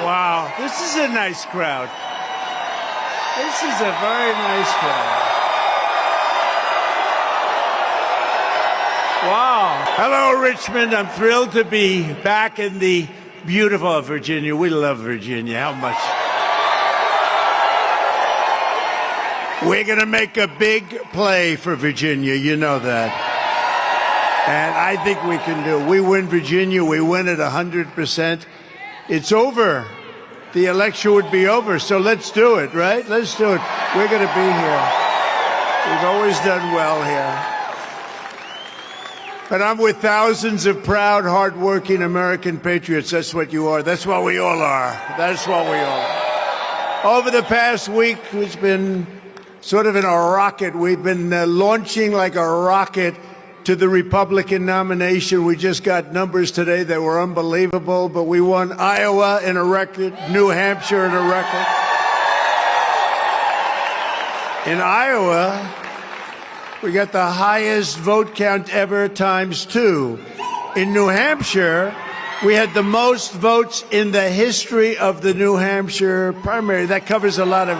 Wow, this is a nice crowd. This is a very nice crowd. Wow. Hello, Richmond. I'm thrilled to be back in the beautiful Virginia. We love Virginia. How much? We're going to make a big play for Virginia. You know that. And I think we can do it. We win Virginia. We win it 100%. It's over. The election would be over. So let's do it, right? Let's do it. We're going to be here. We've always done well here. But I'm with thousands of proud, hardworking American patriots. That's what you are. That's what we all are. That's what we all are. Over the past week, it's been sort of in a rocket. We've been launching like a rocket to the Republican nomination. We just got numbers today that were unbelievable, but we won Iowa in a record, New Hampshire in a record. In Iowa, we got the highest vote count ever ×2. In New Hampshire, we had the most votes in the history of the New Hampshire primary. That covers a lot of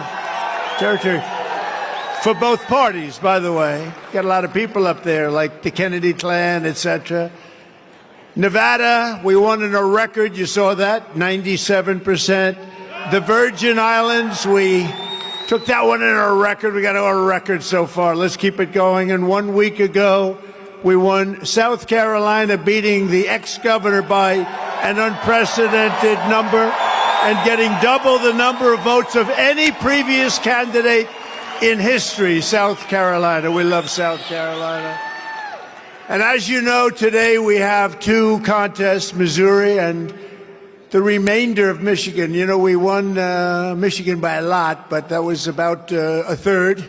territory. For both parties, by the way. Got a lot of people up there, like the Kennedy clan, etc. Nevada, we won in a record. You saw that, 97%. The Virgin Islands, we took that one in a record. We got a record so far. Let's keep it going. And 1 week ago, we won South Carolina, beating the ex-governor by an unprecedented number and getting double the number of votes of any previous candidate in history. South Carolina. We love South Carolina. And as you know, today we have two contests, Missouri and the remainder of Michigan. You know, we won Michigan by a lot, but that was about a third.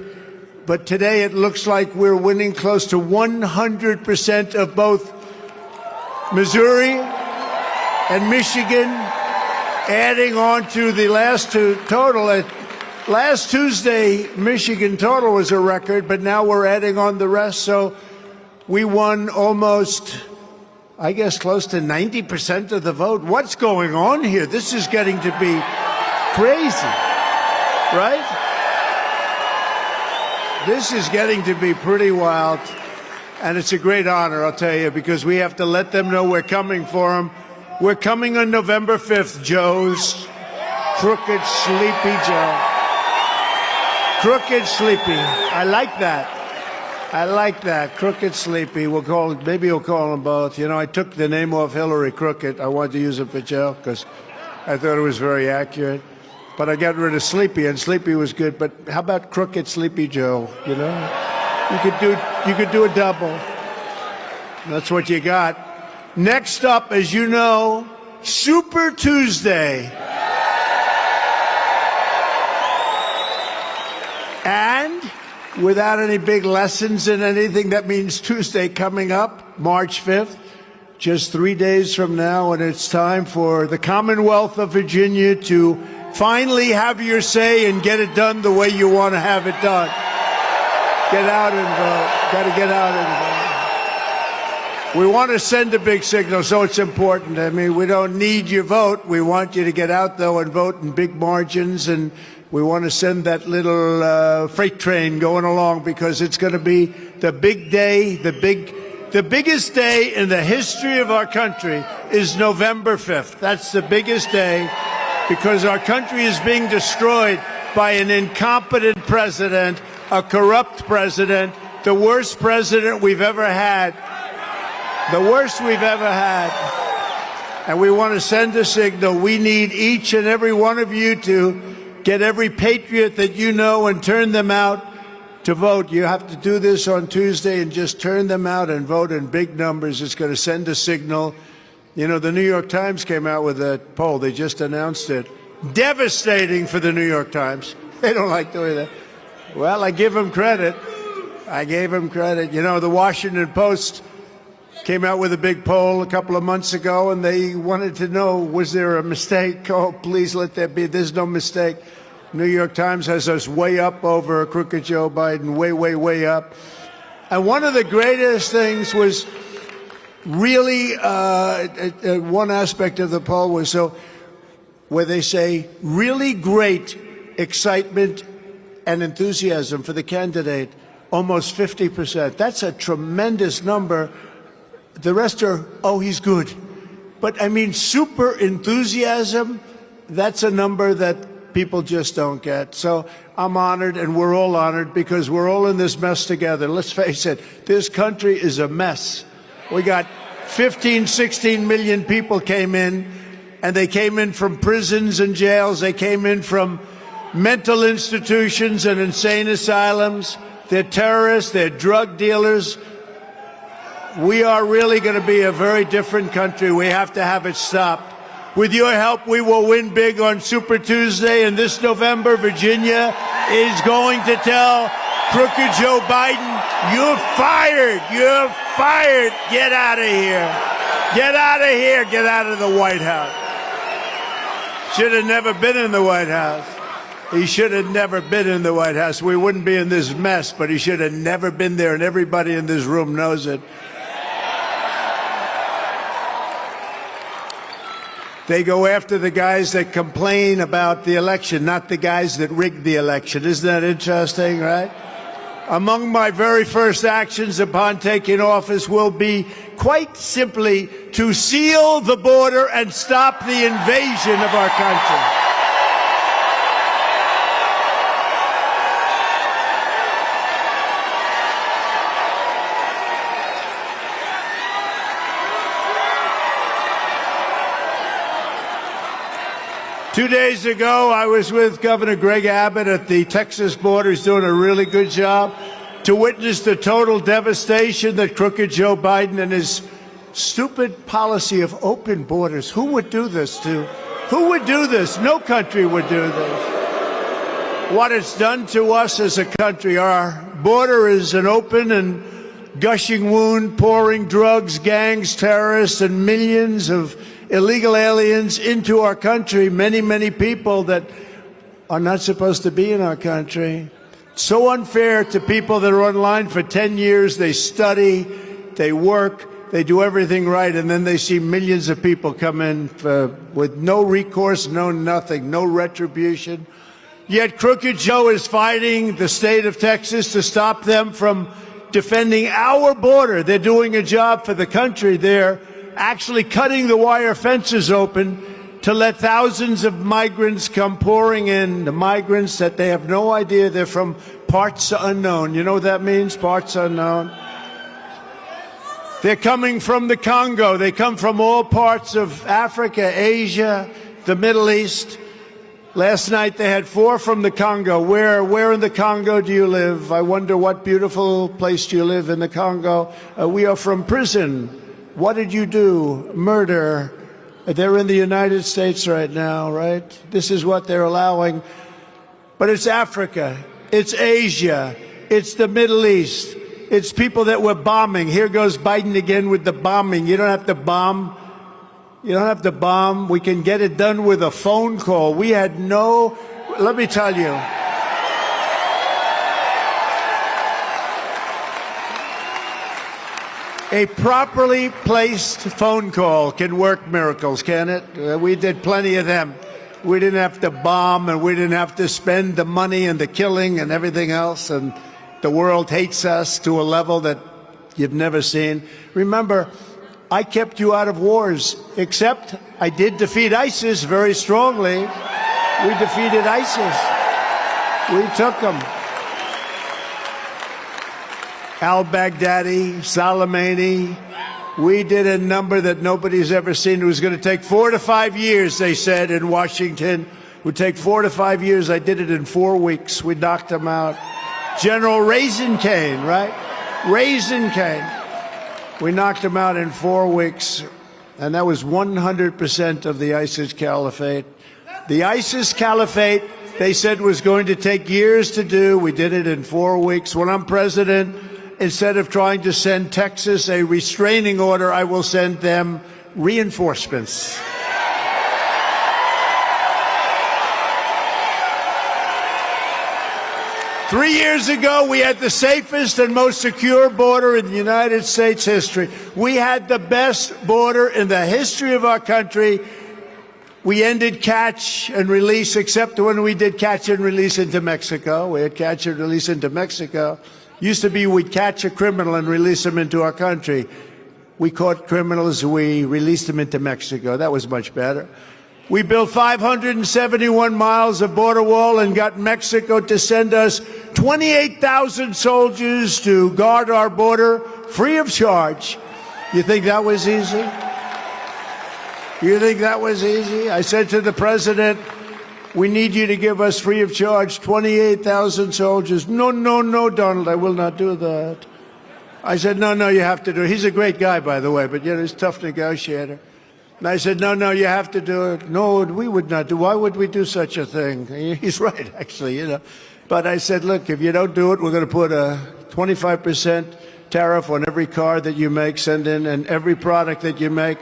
But today it looks like we're winning close to 100% of both Missouri and Michigan, adding on to the last two total. Last Tuesday, Michigan total was a record, but now we're adding on the rest. So we won almost, I guess, close to 90% of the vote. What's going on here? This is getting to be crazy, right? This is getting to be pretty wild. And it's a great honor, I'll tell you, because we have to let them know we're coming for them. We're coming on November 5th, Joe's. Crooked, sleepy Joe. Crooked, sleepy. I like that. I like that. Crooked, sleepy. We'll call it, maybe we'll call them both. You know, I took the name off Hillary Crooked. I wanted to use it for Joe because I thought it was very accurate. But I got rid of Sleepy, and Sleepy was good. But how about Crooked, Sleepy Joe? You know, you could do a double. That's what you got. Next up, as you know, Super Tuesday. And without any big lessons in anything, that means Tuesday coming up, March 5th, just 3 days from now, and it's time for the Commonwealth of Virginia to finally have your say and get it done the way you want to have it done. Get out and vote. Got to get out and vote. We want to send a big signal, so it's important. I mean, we don't need your vote. We want you to get out, though, and vote in big margins, and we want to send that little freight train going along because it's going to be the big day, the biggest day in the history of our country is November 5th. That's the biggest day because our country is being destroyed by an incompetent president, a corrupt president, the worst president we've ever had, the worst we've ever had. And we want to send a signal. We need each and every one of you to get every patriot that you know and turn them out to vote. You have to do this on Tuesday and just turn them out and vote in big numbers. It's going to send a signal. You know, the New York Times came out with a poll. They just announced it. Devastating for the New York Times. They don't like doing that. Well, I give them credit. I gave them credit. You know, the Washington Post came out with a big poll a couple of months ago, and they wanted to know, was there a mistake? Oh, please let there be. There's no mistake. New York Times has us way up over crooked Joe Biden, way, way, way up. And one of the greatest things was really one aspect of the poll was so where they say really great excitement and enthusiasm for the candidate, almost 50%. That's a tremendous number. The rest are, oh, he's good. But I mean, super enthusiasm, that's a number that people just don't get. So I'm honored, and we're all honored, because we're all in this mess together. Let's face it, this country is a mess. We got 15, 16 million people came in, and they came in from prisons and jails. They came in from mental institutions and insane asylums. They're terrorists. They're drug dealers. We are really going to be a very different country. We have to have it stopped. With your help, we will win big on Super Tuesday. And this November, Virginia is going to tell crooked Joe Biden, you're fired. You're fired. Get out of here. Get out of here. Get out of the White House. Should have never been in the White House. He should have never been in the White House. We wouldn't be in this mess, but he should have never been there, and everybody in this room knows it. They go after the guys that complain about the election, not the guys that rigged the election. Isn't that interesting, right? Among my very first actions upon taking office will be, quite simply, to seal the border and stop the invasion of our country. 2 days ago, I was with Governor Greg Abbott at the Texas border. He's doing a really good job, to witness the total devastation that crooked Joe Biden and his stupid policy of open borders. Who would do this to? Who would do this? No country would do this. What it's done to us as a country. Our border is an open and gushing wound, pouring drugs, gangs, terrorists, and millions of illegal aliens into our country. Many, many people that are not supposed to be in our country. So unfair to people that are online for 10 years. They study, they work, they do everything right, and then they see millions of people come in with no recourse, no nothing, no retribution. Yet crooked Joe is fighting the state of Texas to stop them from defending our border. They're doing a job for the country. They're actually cutting the wire fences open to let thousands of migrants come pouring in, the migrants that they have no idea, they're from parts unknown. You know what that means, parts unknown? They're coming from the Congo. They come from all parts of Africa, Asia, the Middle East. Last night they had 4 from the Congo. Where in the Congo do you live? I wonder what beautiful place do you live in the Congo? We are from prison. What did you do? Murder. They're in the United States right now, right? This is what they're allowing. But it's Africa. It's Asia. It's the Middle East. It's people that we're bombing. Here goes Biden again with the bombing. You don't have to bomb. You don't have to bomb. We can get it done with a phone call. We had no, let me tell you. A properly placed phone call can work miracles, can it? We did plenty of them. We didn't have to bomb, and we didn't have to spend the money and the killing and everything else. And the world hates us to a level that you've never seen. Remember, I kept you out of wars, except I did defeat ISIS very strongly. We defeated ISIS. We took them. Al-Baghdadi, Soleimani. We did a number that nobody's ever seen. It was going to take 4 to 5 years, they said, in Washington. It would take 4 to 5 years. I did it in 4 weeks. We knocked them out. General Raisin Cane, right? Raisin Cane. We knocked him out in 4 weeks, and that was 100% of the ISIS caliphate. The ISIS caliphate, they said, was going to take years to do. We did it in 4 weeks. When I'm president, instead of trying to send Texas a restraining order, I will send them reinforcements. Three years ago, we had the safest and most secure border in the United States history. We had the best border in the history of our country. We ended catch and release, except when we did catch and release into Mexico. We had catch and release into Mexico. Used to be we'd catch a criminal and release him into our country. We caught criminals, we released them into Mexico. That was much better. We built 571 miles of border wall and got Mexico to send us 28,000 soldiers to guard our border free of charge. You think that was easy? You think that was easy? I said to the president, we need you to give us free of charge 28,000 soldiers. No, no, no, Donald, I will not do that. I said, no, you have to do it. He's a great guy, by the way, but he's a tough negotiator. And I said, no, you have to do it. No, we would not do. Why would we do such a thing? He's right, actually, But I said, look, if you don't do it, we're going to put a 25% tariff on every car that you make, send in, and every product that you make.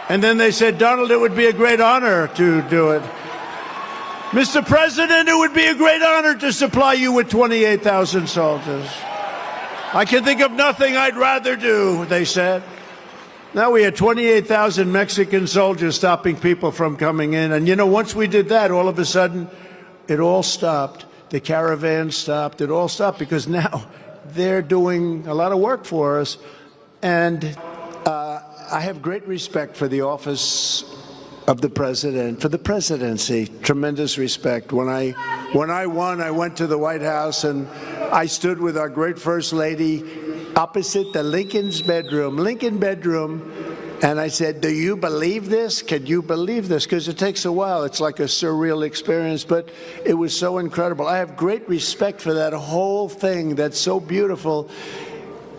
And then they said, Donald, it would be a great honor to do it. Mr. President, it would be a great honor to supply you with 28,000 soldiers. I can think of nothing I'd rather do, they said. Now we had 28,000 Mexican soldiers stopping people from coming in. And, once we did that, all of a sudden, it all stopped. The caravan stopped. It all stopped because now they're doing a lot of work for us. And I have great respect for the office of the president, for the presidency, tremendous respect. When I won, I went to the White House and I stood with our great First Lady opposite the Lincoln bedroom, and I said, do you believe this? Can you believe this? Because it takes a while. It's like a surreal experience, but it was so incredible. I have great respect for that whole thing that's so beautiful.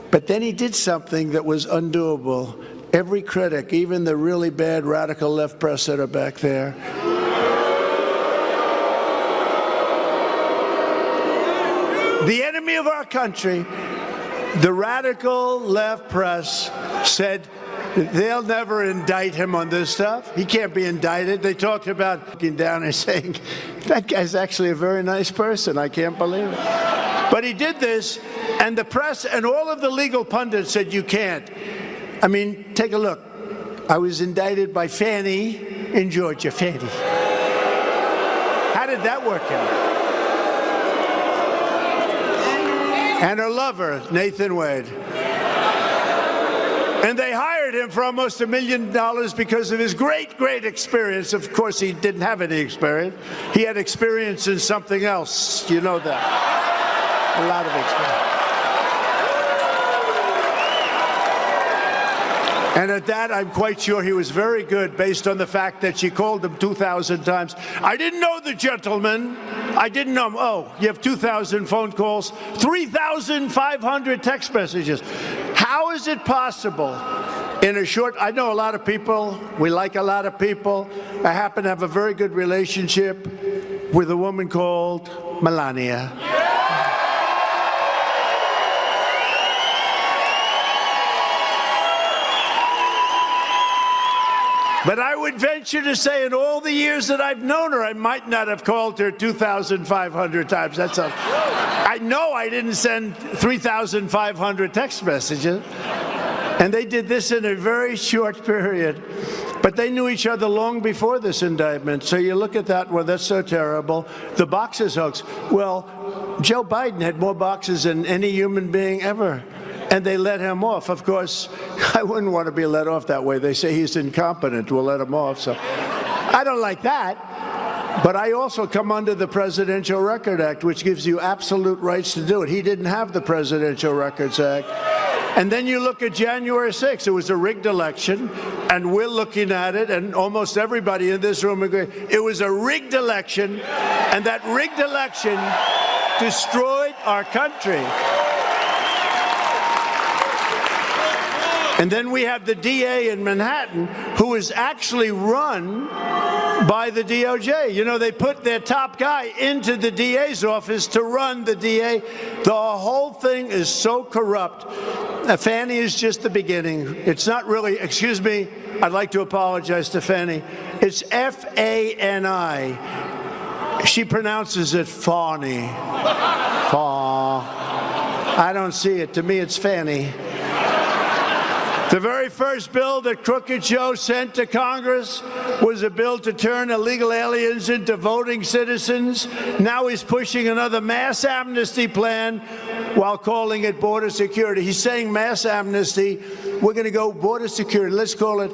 But then he did something that was undoable. Every critic, even the really bad radical left press that are back there, the enemy of our country, the radical left press said they'll never indict him on this stuff. He can't be indicted. They talked about looking down and saying, that guy's actually a very nice person. I can't believe it. But he did this, and the press and all of the legal pundits said you can't. I mean, take a look. I was indicted by Fannie in Georgia. Fannie. How did that work out? And her lover, Nathan Wade. And they hired him for almost $1 million because of his great experience. Of course, he didn't have any experience. He had experience in something else. You know that. A lot of experience. And at that, I'm quite sure he was very good based on the fact that she called him 2,000 times. I didn't know the gentleman. I didn't know him. Oh, you have 2,000 phone calls, 3,500 text messages. How is it possible in a short, I know a lot of people, we like a lot of people. I happen to have a very good relationship with a woman called Melania. But I would venture to say in all the years that I've known her, I might not have called her 2,500 times. I know I didn't send 3,500 text messages. And they did this in a very short period. But they knew each other long before this indictment. So you look at that, well, that's so terrible. The boxes hoax. Well, Joe Biden had more boxes than any human being ever. And they let him off. Of course, I wouldn't want to be let off that way. They say he's incompetent. We'll let him off. So I don't like that. But I also come under the Presidential Record Act, which gives you absolute rights to do it. He didn't have the Presidential Records Act. And then you look at January 6th. It was a rigged election, and we're looking at it, and almost everybody in this room agrees. It was a rigged election, and that rigged election destroyed our country. And then we have the DA in Manhattan who is actually run by the DOJ. You know, they put their top guy into the DA's office to run the DA. The whole thing is so corrupt. Fannie is just the beginning. It's not really, excuse me, I'd like to apologize to Fannie. It's F-A-N-I. She pronounces it Fawny. Faw. I don't see it. To me, it's Fannie. The very first bill that Crooked Joe sent to Congress was a bill to turn illegal aliens into voting citizens. Now he's pushing another mass amnesty plan while calling it border security. He's saying mass amnesty. We're going to go border security. Let's call it.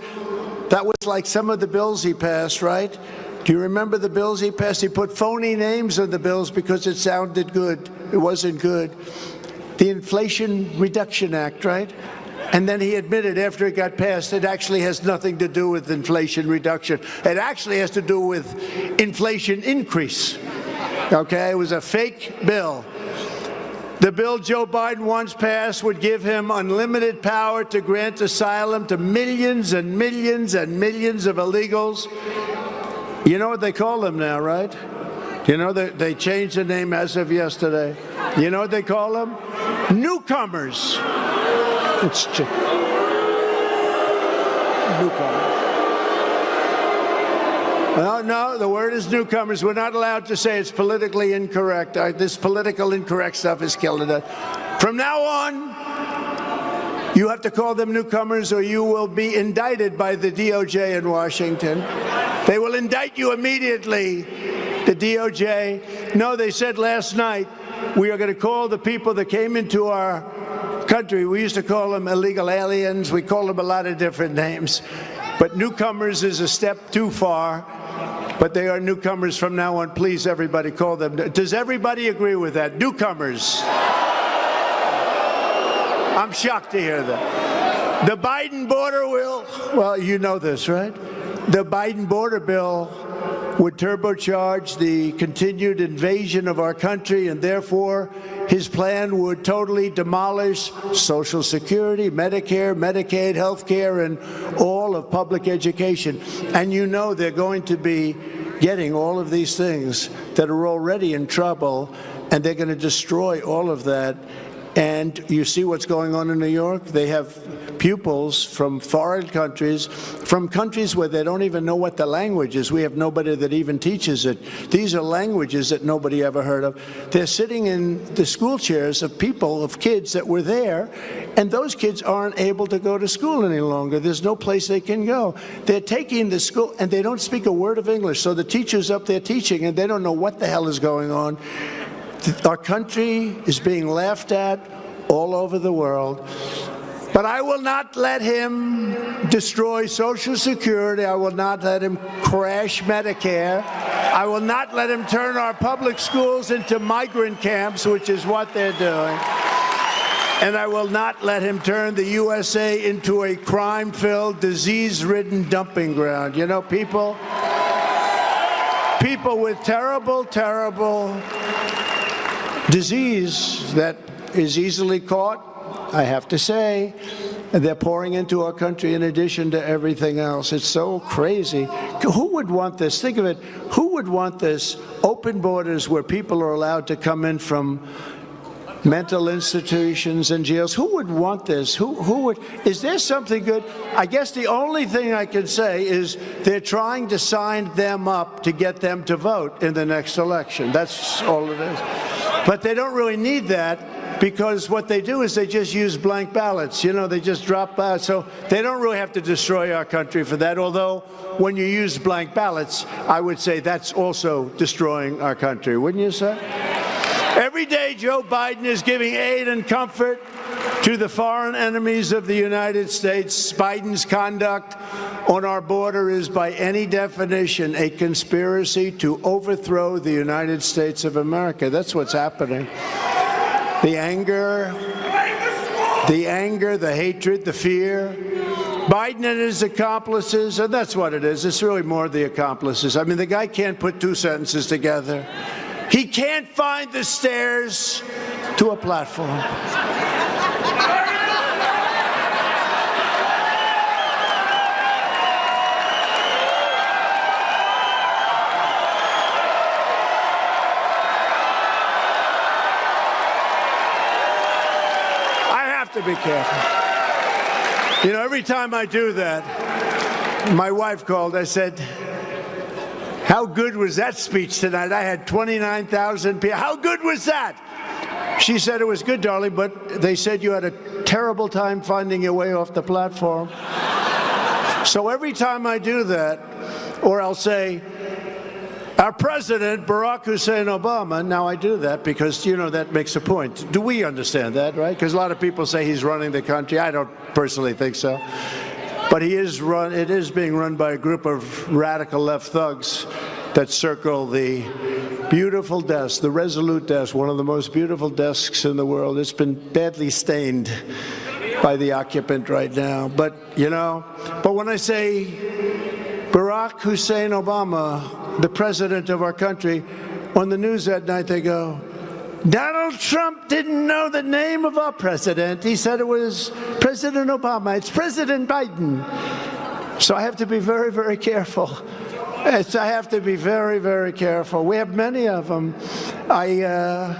That was like some of the bills he passed, right? Do you remember the bills he passed? He put phony names on the bills because it sounded good. It wasn't good. The Inflation Reduction Act, right? And then he admitted after it got passed, it actually has nothing to do with inflation reduction. It actually has to do with inflation increase. Okay, it was a fake bill. The bill Joe Biden wants passed would give him unlimited power to grant asylum to millions and millions and millions of illegals. You know what they call them now, right? You know, they changed the name as of yesterday. You know what they call them? Newcomers. It's newcomers. No, the word is newcomers. We're not allowed to say it's politically incorrect. This political incorrect stuff is killing it. From now on, you have to call them newcomers or you will be indicted by the DOJ in Washington. They will indict you immediately, the DOJ. No, they said last night, we are going to call the people that came into our country. We used to call them illegal aliens. We call them a lot of different names. But newcomers is a step too far. But they are newcomers from now on. Please, everybody, call them. Does everybody agree with that? Newcomers. I'm shocked to hear that. The Biden border will, well, you know this, right? The Biden border bill would turbocharge the continued invasion of our country, and therefore his plan would totally demolish Social Security, Medicare, Medicaid, health care, and all of public education. And you know they're going to be getting all of these things that are already in trouble, and they're going to destroy all of that. And you see what's going on in New York? They have pupils from foreign countries, from countries where they don't even know what the language is. We have nobody that even teaches it. These are languages that nobody ever heard of. They're sitting in the school chairs of people, of kids that were there, and those kids aren't able to go to school any longer. There's no place they can go. They're taking the school, and they don't speak a word of English. So the teacher's up there teaching, and they don't know what the hell is going on. Our country is being laughed at all over the world. But I will not let him destroy Social Security. I will not let him crash Medicare. I will not let him turn our public schools into migrant camps, which is what they're doing. And I will not let him turn the USA into a crime-filled, disease-ridden dumping ground. You know, people with terrible, terrible disease that is easily caught, I have to say, and they're pouring into our country in addition to everything else. It's so crazy. Who would want this? Think of it. Who would want this? Open borders where people are allowed to come in from mental institutions and jails. Who would want this? Who would? Is there something good? I guess the only thing I can say is they're trying to sign them up to get them to vote in the next election. That's all it is. But they don't really need that, because what they do is they just use blank ballots. You know, they just drop ballots. So they don't really have to destroy our country for that. Although when you use blank ballots, I would say that's also destroying our country, wouldn't you say? Every day, Joe Biden is giving aid and comfort to the foreign enemies of the United States. Biden's conduct on our border is, by any definition, a conspiracy to overthrow the United States of America. That's what's happening. The anger, the hatred, the fear. Biden and his accomplices, and that's what it is. It's really more the accomplices. I mean, the guy can't put two sentences together. He can't find the stairs to a platform. I have to be careful. You know, every time I do that, my wife called. I said, "How good was that speech tonight? I had 29,000 people. How good was that?" She said, "It was good, darling, but they said you had a terrible time finding your way off the platform. So every time I do that, or I'll say, our president, Barack Hussein Obama, now I do that because, that makes a point. Do we understand that, right? Because a lot of people say he's running the country. I don't personally think so. But it is being run by a group of radical left thugs that circle the beautiful desk, the Resolute desk, one of the most beautiful desks in the world. It's been badly stained by the occupant right now. But when I say Barack Hussein Obama, the president of our country, on the news that night they go, Donald Trump didn't know the name of our president. He said it was President Obama. It's President Biden. So I have to be very, very careful. I have to be very, very careful. We have many of them. I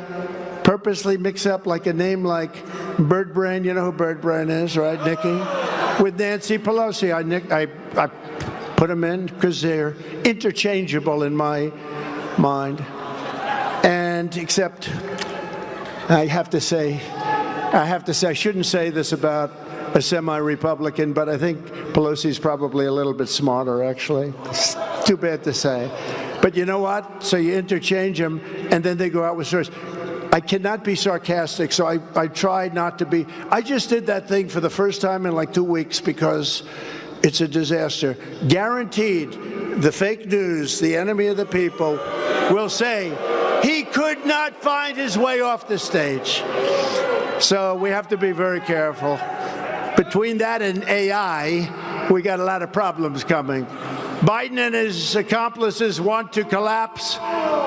purposely mix up like a name like Bird Brain. You know who Bird Brain is, right, Nikki? With Nancy Pelosi. I put them in because they're interchangeable in my mind. And except I have to say, I shouldn't say this about a semi-Republican, but I think Pelosi's probably a little bit smarter, actually. It's too bad to say. But you know what? So you interchange them, and then they go out with stories. I cannot be sarcastic, so I try not to be. I just did that thing for the first time in like 2 weeks because it's a disaster. Guaranteed, the fake news, the enemy of the people, will say he could not find his way off the stage. So we have to be very careful. Between that and AI, we got a lot of problems coming. Biden and his accomplices want to collapse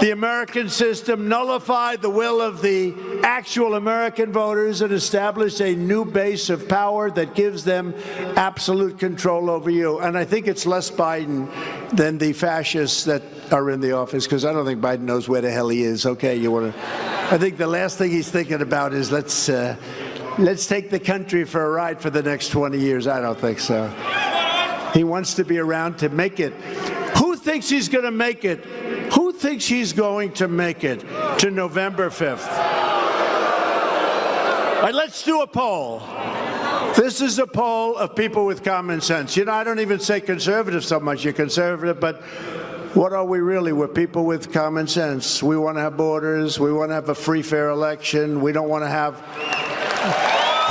the American system, nullify the will of the actual American voters, and establish a new base of power that gives them absolute control over you. And I think it's less Biden than the fascists that are in the office, because I don't think Biden knows where the hell he is. Okay, I think the last thing he's thinking about is let's take the country for a ride for the next 20 years. I don't think so. He wants to be around to make it. Who thinks he's going to make it? Who thinks he's going to make it to November 5th? All right, let's do a poll. This is a poll of people with common sense. I don't even say conservative so much. You're conservative, but what are we really? We're people with common sense. We want to have borders. We want to have a free, fair election. We don't want to have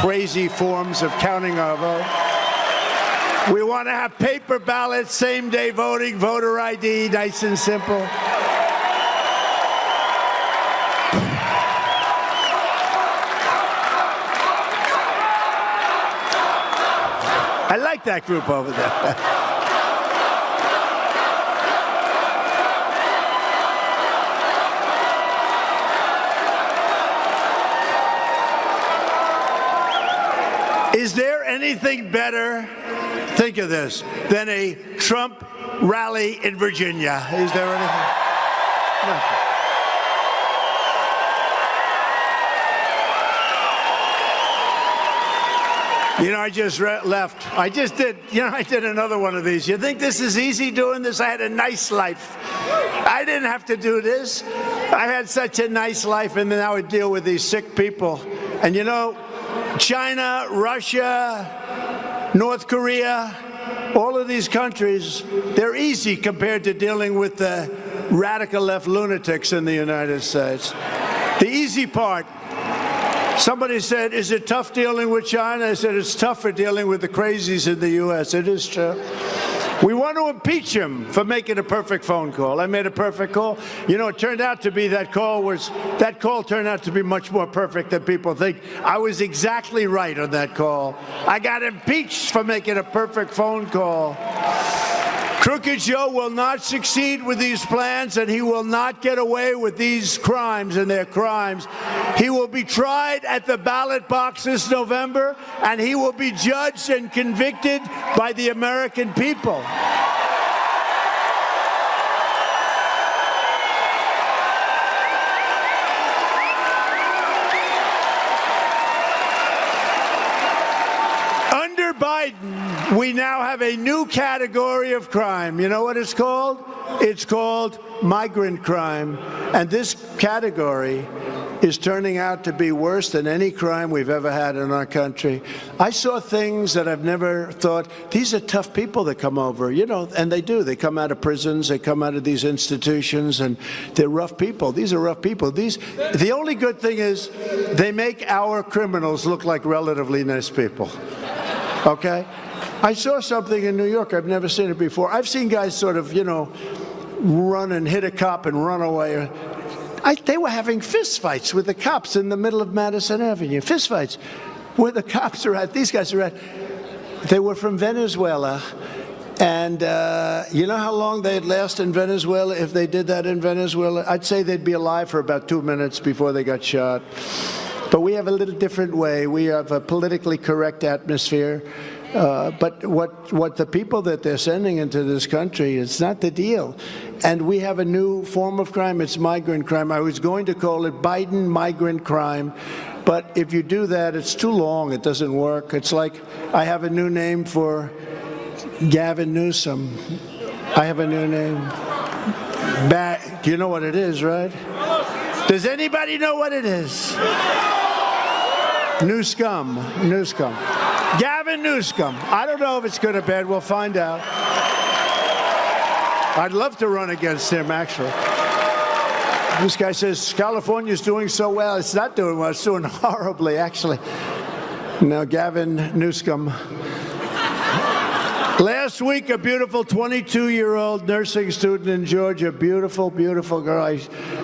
crazy forms of counting our vote. We want to have paper ballots, same-day voting, voter ID, nice and simple. I like that group over there. Is there anything better, think of this, than a Trump rally in Virginia? Is there anything? Nothing. I just left. I did another one of these. You think this is easy doing this? I had a nice life. I didn't have to do this. I had such a nice life, and then I would deal with these sick people. And China, Russia, North Korea, all of these countries, they're easy compared to dealing with the radical left lunatics in the United States. The easy part, somebody said, is it tough dealing with China? I said, it's tougher dealing with the crazies in the U.S. It is true. We want to impeach him for making a perfect phone call. I made a perfect call. It turned out to be that call turned out to be much more perfect than people think. I was exactly right on that call. I got impeached for making a perfect phone call. Crooked Joe will not succeed with these plans, and he will not get away with these crimes and their crimes. He will be tried at the ballot box this November, and he will be judged and convicted by the American people. Under Biden, we we now have a new category of crime. You know what it's called? It's called migrant crime. And this category is turning out to be worse than any crime we've ever had in our country. I saw things that I've never thought. These are tough people that come over, you know, and they do. They come out of prisons, they come out of these institutions, and they're rough people. These are rough people. The only good thing is they make our criminals look like relatively nice people, okay? I saw something in New York. I've never seen it before. I've seen guys sort of, you know, run and hit a cop and run away. They were having fistfights with the cops in the middle of Madison Avenue. Fistfights where the cops are at. These guys are at. They were from Venezuela. And you know how long they'd last in Venezuela if they did that in Venezuela? I'd say they'd be alive for about 2 minutes before they got shot. But we have a little different way. We have a politically correct atmosphere. But what the people that they're sending into this country, it's not the deal. And we have a new form of crime. It's migrant crime. I was going to call it Biden migrant crime. But if you do that, it's too long. It doesn't work. It's like I have a new name for Gavin Newsom. I have a new name. You know what it is, right? Does anybody know what it is? New scum. New scum. Gavin Newsom. I don't know if it's good or bad. We'll find out. I'd love to run against him, actually. This guy says California's doing so well. It's not doing well. It's doing horribly, actually. Now, Gavin Newsom. Last week, a beautiful 22-year-old nursing student in Georgia, beautiful, beautiful girl. I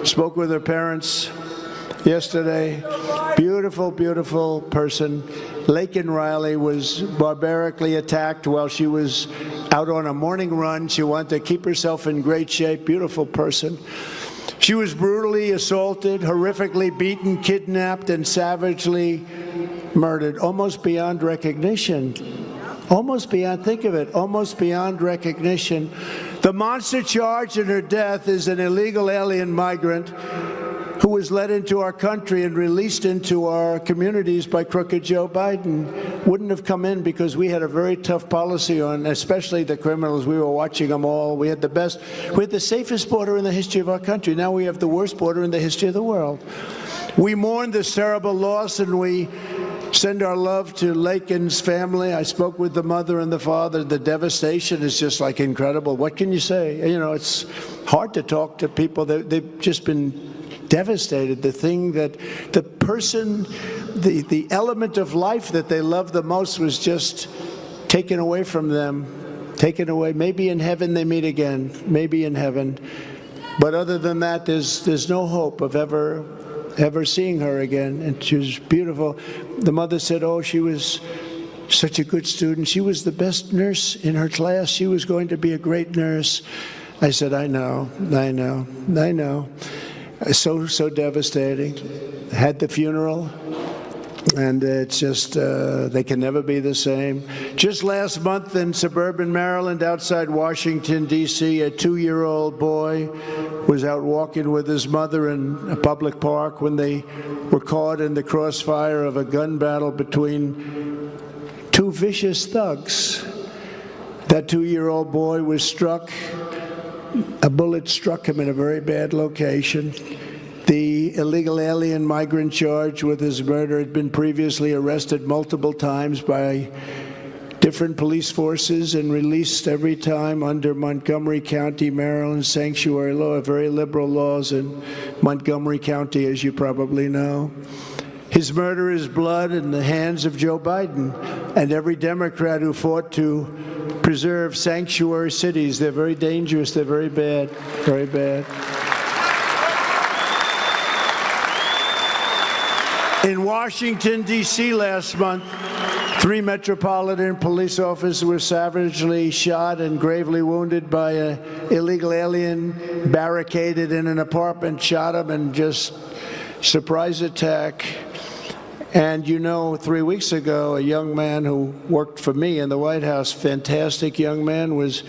spoke with her parents yesterday. Beautiful, beautiful person. Laken Riley was barbarically attacked while she was out on a morning run. She wanted to keep herself in great shape. Beautiful person. She was brutally assaulted, horrifically beaten, kidnapped, and savagely murdered, almost beyond recognition. Almost beyond, think of it, almost beyond recognition. The monster charged in her death is an illegal alien migrant who was led into our country and released into our communities by crooked Joe Biden. Wouldn't have come in because we had a very tough policy on, especially the criminals. We were watching them all. We had the safest border in the history of our country. Now we have the worst border in the history of the world. We mourn this terrible loss, and we send our love to Laken's family. I spoke with the mother and the father. The devastation is just like incredible. What can you say? You know, it's hard to talk to people. They've just been devastated. The thing that the person, the element of life that they love the most was just taken away from them, taken away. Maybe in heaven they meet again, maybe in heaven. But other than that, there's no hope of ever seeing her again. And she was beautiful. The mother said, oh, she was such a good student. She was the best nurse in her class. She was going to be a great nurse. I said, I know. So devastating. Had the funeral, and it's just, they can never be the same. Just last month in suburban Maryland, outside Washington, D.C., a 2-year-old boy was out walking with his mother in a public park when they were caught in the crossfire of a gun battle between two vicious thugs. That 2-year-old boy was struck. A bullet struck him in a very bad location. The illegal alien migrant charged with his murder had been previously arrested multiple times by different police forces and released every time under Montgomery County, Maryland sanctuary law, very liberal laws in Montgomery County, as you probably know. His murder is blood in the hands of Joe Biden and every Democrat who fought to preserve sanctuary cities. They're very dangerous. They're very bad, very bad. In Washington, D.C. last month, 3 Metropolitan police officers were savagely shot and gravely wounded by an illegal alien barricaded in an apartment, shot him, and just surprise attack. And you know, 3 weeks ago, a young man who worked for me in the White House, fantastic young man, was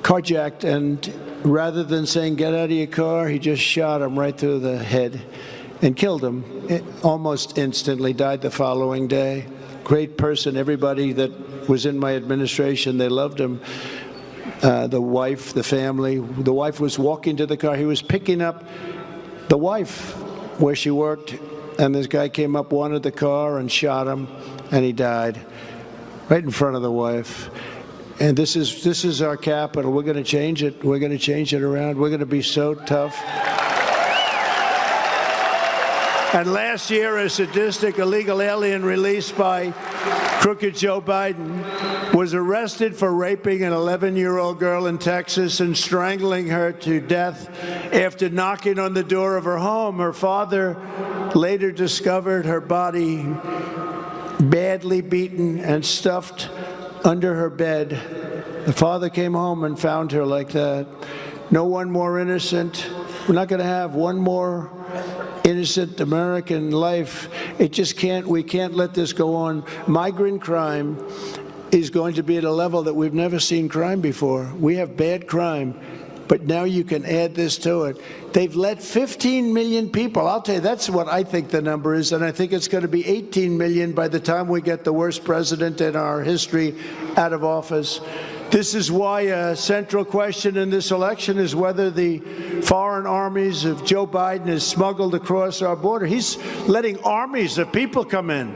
carjacked, and rather than saying, get out of your car, he just shot him right through the head and killed him almost instantly, died the following day. great person. Everybody that was in my administration, they loved him. The wife, the family. The wife was walking to the car. He was picking up the wife where she worked, and this guy came up, wanted the car, and shot him, and he died right in front of the wife. And this is our capital. We're going to change it. We're going to change it around. We're going to be so tough. And last year, a sadistic illegal alien released by crooked Joe Biden was arrested for raping an 11-year-old girl in Texas and strangling her to death after knocking on the door of her home. Her father later discovered her body badly beaten and stuffed under her bed. The father came home and found her like that. No one more innocent. We're not going to have one more innocent American life. It just can't, we can't let this go on. Migrant crime is going to be at a level that we've never seen crime before. We have bad crime, but now you can add this to it. They've let 15 million people, I'll tell you, that's what I think the number is, and I think it's going to be 18 million by the time we get the worst president in our history out of office. This is why a central question in this election is whether the foreign armies of Joe Biden is smuggled across our border. He's letting armies of people come in,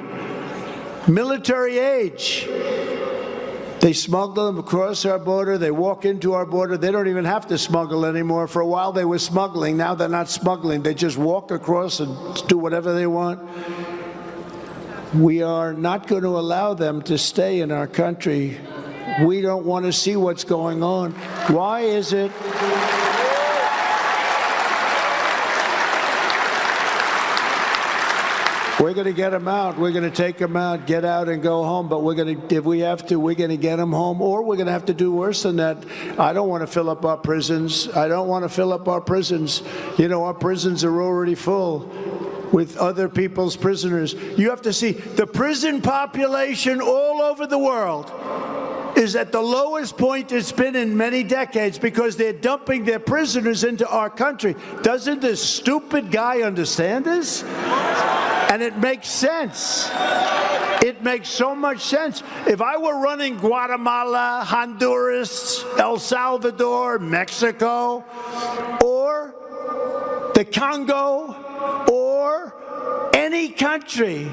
military age. They smuggle them across our border. They walk into our border. They don't even have to smuggle anymore. For a while they were smuggling. Now they're not smuggling. They just walk across and do whatever they want. We are not going to allow them to stay in our country. We don't want to see what's going on. Why is it? We're going to get them out. We're going to take them out, get out and go home. But we're going to, if we have to, we're going to get them home. Or we're going to have to do worse than that. I don't want to fill up our prisons. I don't want to fill up our prisons. You know, our prisons are already full with other people's prisoners. You have to see the prison population all over the world is at the lowest point it's been in many decades because they're dumping their prisoners into our country. Doesn't this stupid guy understand this? And it makes sense. It makes so much sense. If I were running Guatemala, Honduras, El Salvador, Mexico, or the Congo, or any country,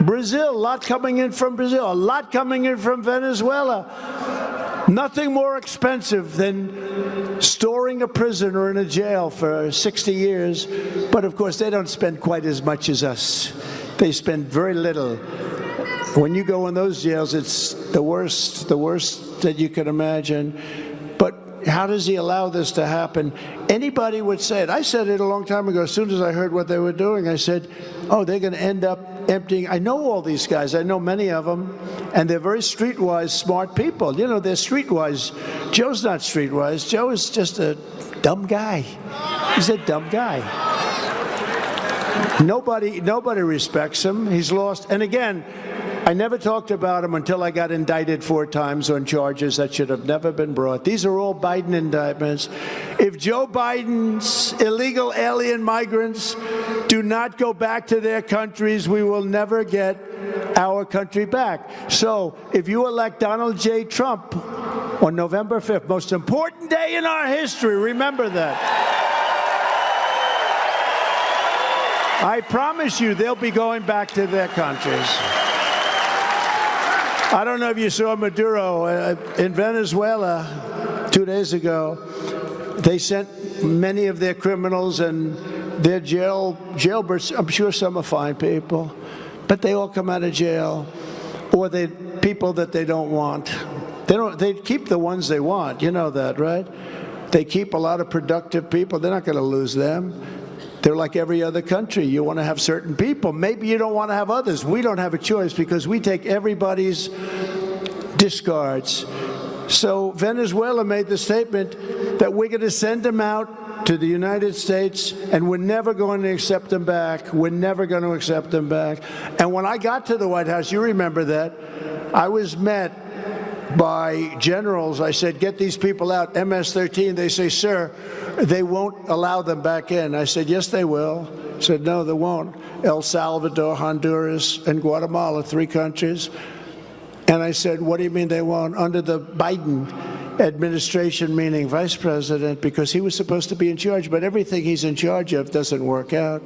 Brazil, a lot coming in from Brazil, a lot coming in from Venezuela. Nothing more expensive than storing a prisoner in a jail for 60 years. But of course, they don't spend quite as much as us. They spend very little. When you go in those jails, it's the worst that you can imagine. But how does he allow this to happen? Anybody would say it. I said it a long time ago. As soon as I heard what they were doing, I said, oh, they're going to end up emptying. I know all these guys. I know many of them. And they're very streetwise, smart people. You know, they're streetwise. Joe's not streetwise. Joe is just a dumb guy. He's a dumb guy. Nobody respects him. He's lost. And again, I never talked about him until I got indicted 4 times on charges that should have never been brought. These are all Biden indictments. If Joe Biden's illegal alien migrants do not go back to their countries, we will never get our country back. So if you elect Donald J. Trump on November 5th, most important day in our history, remember that. I promise you they'll be going back to their countries. I don't know if you saw Maduro in Venezuela 2 days ago. They sent many of their criminals and their jailbirds. I'm sure some are fine people, but they all come out of jail, or they people that they don't want. They keep the ones they want. You know that, right? They keep a lot of productive people. They're not going to lose them. They're like every other country. You want to have certain people. Maybe you don't want to have others. We don't have a choice because we take everybody's discards. So Venezuela made the statement that we're going to send them out to the United States and we're never going to accept them back. We're never going to accept them back. And when I got to the White House, you remember that, I was met by generals. I said, get these people out, MS-13. They say, sir, they won't allow them back in. I said, yes, they will. I said, no, they won't. El Salvador, Honduras, and Guatemala, 3 countries. And I said, what do you mean they won't? Under the Biden administration, meaning vice president, because he was supposed to be in charge, but everything he's in charge of doesn't work out.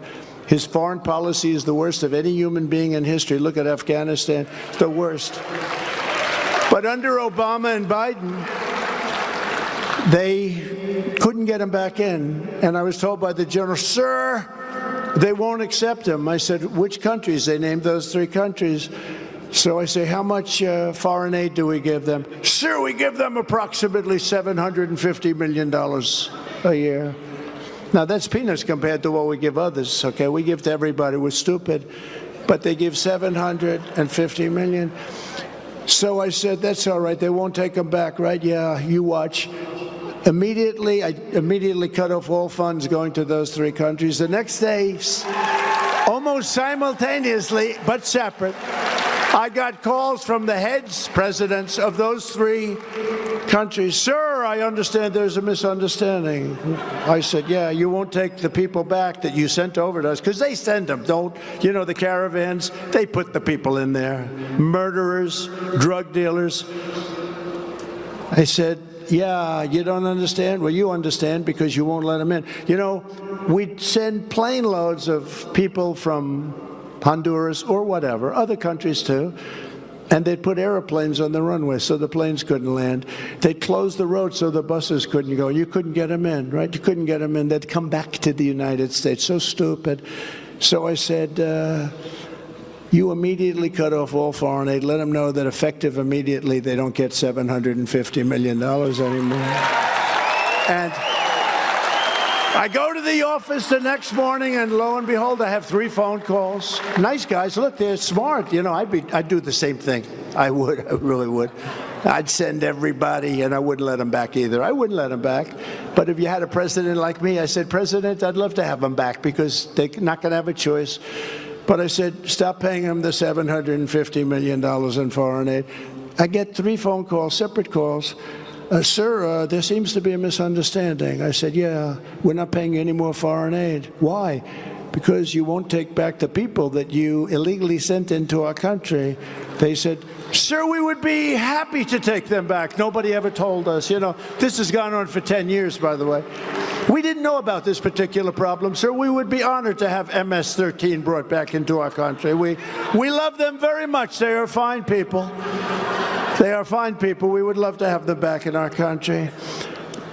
His foreign policy is the worst of any human being in history. Look at Afghanistan, it's the worst. But under Obama and Biden, they couldn't get him back in. And I was told by the general, sir, they won't accept him. I said, which countries? They named those 3 countries. So I say, how much foreign aid do we give them? Sir, we give them approximately $750 million a year. Now, that's peanuts compared to what we give others, okay? We give to everybody. We're stupid. But they give $750 million. So I said, that's all right. They won't take them back, right? Yeah, you watch. I immediately cut off all funds going to those 3 countries. The next day, almost simultaneously, but separate, I got calls from the heads, presidents of those 3 countries. Sir, I understand there's a misunderstanding. I said, yeah, you won't take the people back that you sent over to us, because they send them, don't, you know, the caravans, they put the people in there. Murderers, drug dealers. I said, yeah, you don't understand? Well, you understand because you won't let them in. You know, we'd send plane loads of people from Honduras or whatever, other countries too, and they'd put airplanes on the runway so the planes couldn't land. They'd close the road so the buses couldn't go. You couldn't get them in, right? You couldn't get them in. They'd come back to the United States. So stupid. So I said, you immediately cut off all foreign aid. Let them know that effective immediately they don't get $750 million anymore. And I go to the office the next morning, and lo and behold, I have 3 phone calls. Nice guys. Look, they're smart. You know, I'd do the same thing. I would. I really would. I'd send everybody, and I wouldn't let them back either. I wouldn't let them back. But if you had a president like me, I said, President, I'd love to have them back because they're not going to have a choice. But I said, stop paying them the $750 million in foreign aid. I get 3 phone calls, separate calls. Sir, there seems to be a misunderstanding. I said, yeah, we're not paying you any more foreign aid. Why? Because you won't take back the people that you illegally sent into our country. They said, sir, we would be happy to take them back. Nobody ever told us. You know, this has gone on for 10 years, by the way. We didn't know about this particular problem, sir. We would be honored to have MS-13 brought back into our country. We love them very much. They are fine people. They are fine people. We would love to have them back in our country.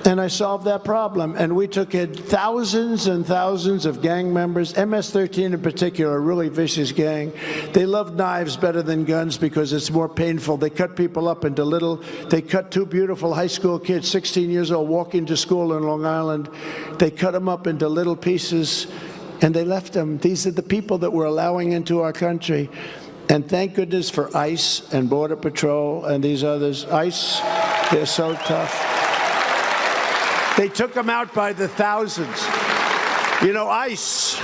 And I solved that problem. And we took in thousands and thousands of gang members, MS-13 in particular, a really vicious gang. They love knives better than guns because it's more painful. They cut people up into they cut 2 beautiful high school kids, 16 years old, walking to school in Long Island. They cut them up into little pieces, and they left them. These are the people that we're allowing into our country. And thank goodness for ICE and Border Patrol and these others. ICE, they're so tough. They took them out by the thousands. You know, ICE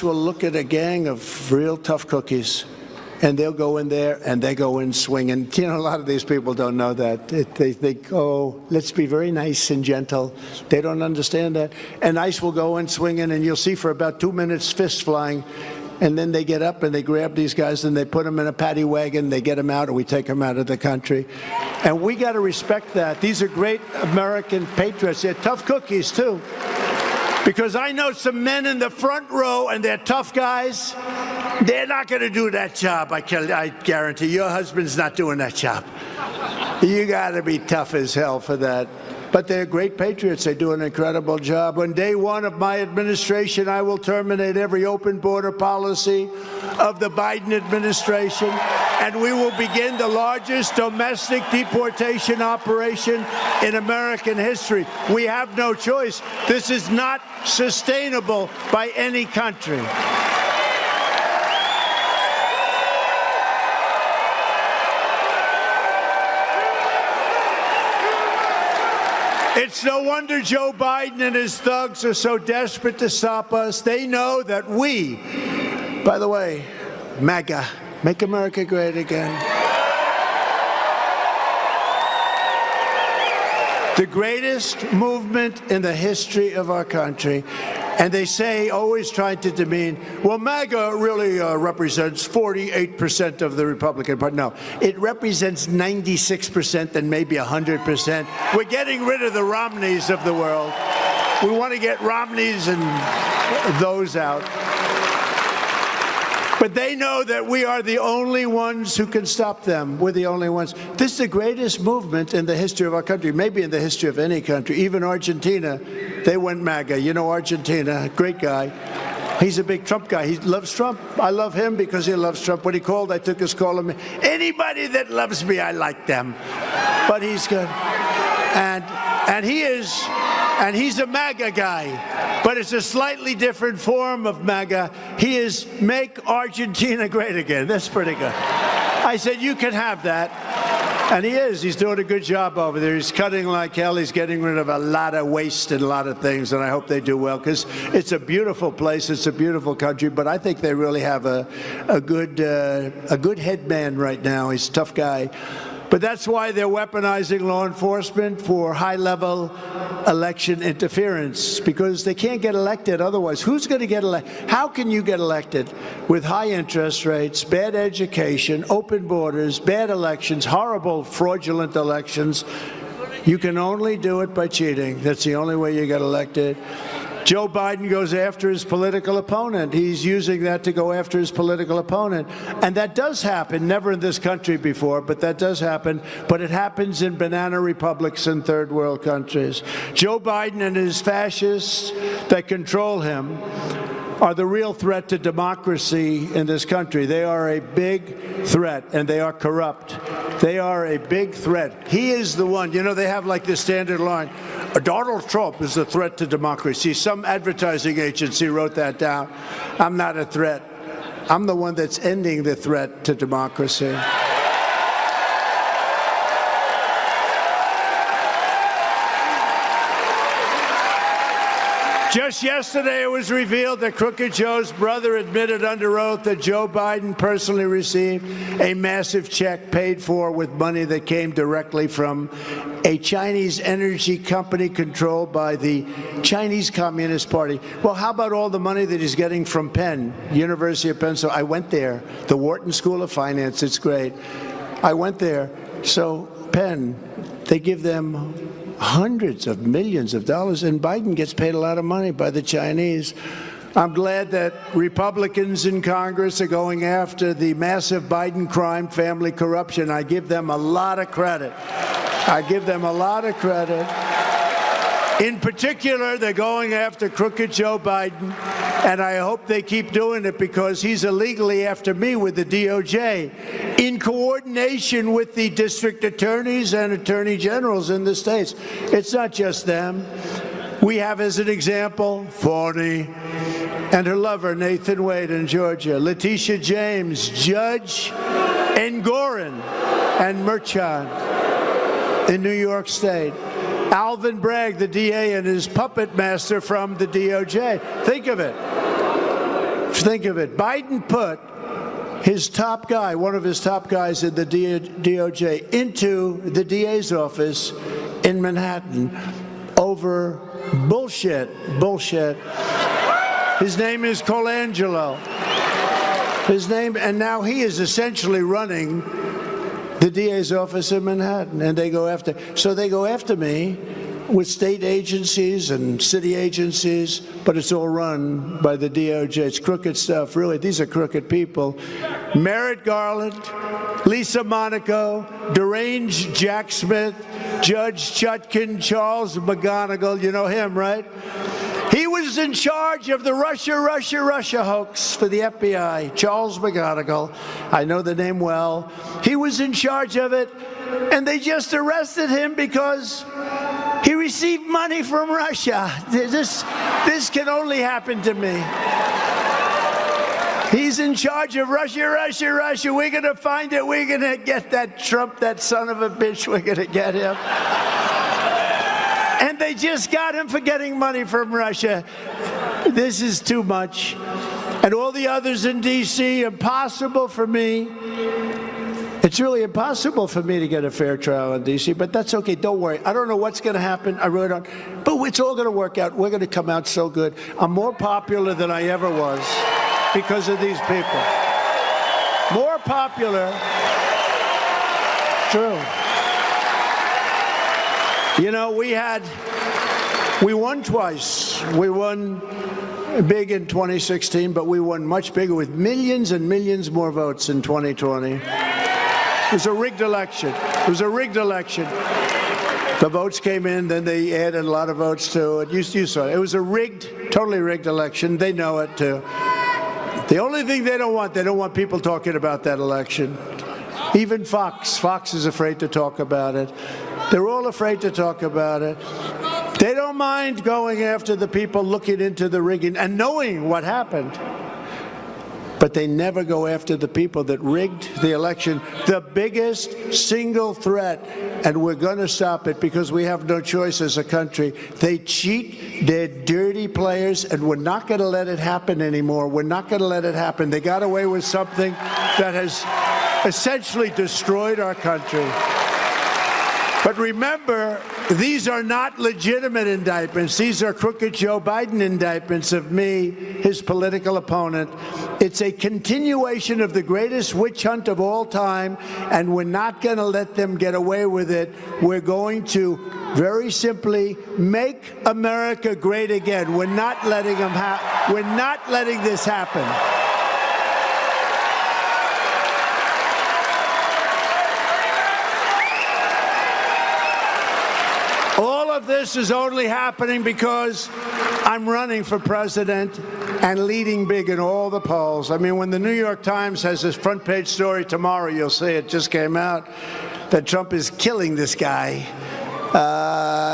will look at a gang of real tough cookies, and they'll go in there and they go in swinging. You know, a lot of these people don't know that. They think, oh, let's be very nice and gentle. They don't understand that. And ICE will go in swinging, and you'll see for about 2 minutes fists flying. And then they get up and they grab these guys and they put them in a paddy wagon, they get them out, and we take them out of the country. And we got to respect that. These are great American patriots. They're tough cookies, too. Because I know some men in the front row, and they're tough guys. They're not going to do that job, I guarantee. Your husband's not doing that job. You got to be tough as hell for that. But they're great patriots. They do an incredible job. On day 1 of my administration, I will terminate every open border policy of the Biden administration, and we will begin the largest domestic deportation operation in American history. We have no choice. This is not sustainable by any country. It's no wonder Joe Biden and his thugs are so desperate to stop us. They know that we, by the way, MAGA, Make America Great Again. The greatest movement in the history of our country. And they say, always trying to demean, well, MAGA really represents 48% of the Republican Party. No, it represents 96% and maybe 100%. We're getting rid of the Romneys of the world. We want to get Romneys and those out. But they know that we are the only ones who can stop them. We're the only ones. This is the greatest movement in the history of our country, maybe in the history of any country. Even Argentina, they went MAGA. You know Argentina, great guy. He's a big Trump guy. He loves Trump. I love him because he loves Trump. When he called, I took his call. And anybody that loves me, I like them. But he's good. And he is, and he's a MAGA guy, but it's a slightly different form of MAGA. He is Make Argentina Great Again. That's pretty good. I said, you can have that. And he is. He's doing a good job over there. He's cutting like hell. He's getting rid of a lot of waste and a lot of things, and I hope they do well, because it's a beautiful place. It's a beautiful country, but I think they really have a good head man right now. He's a tough guy. But that's why they're weaponizing law enforcement for high-level election interference, because they can't get elected otherwise. Who's going to get elected? How can you get elected with high interest rates, bad education, open borders, bad elections, horrible fraudulent elections? You can only do it by cheating. That's the only way you get elected. Joe Biden goes after his political opponent. He's using that to go after his political opponent. And that does happen, never in this country before, but that does happen. But it happens in banana republics in third world countries. Joe Biden and his fascists that control him are the real threat to democracy in this country. They are a big threat, and they are corrupt. They are a big threat. He is the one. You know, they have like this standard line, Donald Trump is a threat to democracy. Some advertising agency wrote that down. I'm not a threat. I'm the one that's ending the threat to democracy. Just yesterday, it was revealed that Crooked Joe's brother admitted under oath that Joe Biden personally received a massive check paid for with money that came directly from a Chinese energy company controlled by the Chinese Communist Party. Well, how about all the money that he's getting from Penn, University of Pennsylvania? I went there, the Wharton School of Finance. It's great. I went there. So Penn, they give them hundreds of millions of dollars, and Biden gets paid a lot of money by the Chinese. I'm glad that Republicans in Congress are going after the massive Biden crime, family corruption. I give them a lot of credit. I give them a lot of credit. In particular, they're going after Crooked Joe Biden, and I hope they keep doing it because he's illegally after me with the DOJ in coordination with the district attorneys and attorney generals in the states. It's not just them. We have, as an example, Forney and her lover, Nathan Wade in Georgia, Letitia James, Judge Engoron and Merchan in New York State, Alvin Bragg, the DA, and his puppet master from the DOJ. Think of it. Think of it. Biden put his top guy, one of his top guys in the DOJ, into the DA's office in Manhattan over bullshit. His name is Colangelo. His name, and now he is essentially running the DA's office in Manhattan, and they go after me with state agencies and city agencies, but it's all run by the DOJ. It's crooked stuff, really. These are crooked people. Merrick Garland, Lisa Monaco, deranged Jack Smith, Judge Chutkin, Charles McGonigal, you know him, right? He was in charge of the Russia hoax for the FBI, Charles McGonigal. I know the name well. He was in charge of it, and they just arrested him because he received money from Russia. This can only happen to me. He's in charge of Russia. We're going to find it. We're going to get that Trump, that son of a bitch. We're going to get him. And they just got him for getting money from Russia. This is too much. And all the others in D.C., impossible for me It's really impossible for me to get a fair trial in D.C., but that's okay. Don't worry. I don't know what's going to happen. I really don't. But it's all going to work out. We're going to come out so good. I'm more popular than I ever was because of these people. More popular. True. You know, we won twice. We won big in 2016, but we won much bigger with millions and millions more votes in 2020. It was a rigged election. It was a rigged election. The votes came in, then they added a lot of votes to it. You saw it. It was a rigged, totally rigged election. They know it, too. The only thing they don't want people talking about that election. Even Fox. Fox is afraid to talk about it. They're all afraid to talk about it. They don't mind going after the people looking into the rigging and knowing what happened. But they never go after the people that rigged the election, the biggest single threat, and we're going to stop it because we have no choice as a country. They cheat, they're dirty players, and we're not going to let it happen anymore. We're not going to let it happen. They got away with something that has essentially destroyed our country. But remember, these are not legitimate indictments. These are crooked Joe Biden indictments of me, his political opponent. It's a continuation of the greatest witch hunt of all time, and we're not going to let them get away with it. We're going to very simply make America great again. We're not letting them we're not letting this happen. This is only happening because I'm running for president and leading big in all the polls. I mean, when the New York Times has this front page story tomorrow, you'll see it just came out, that Trump is killing this guy.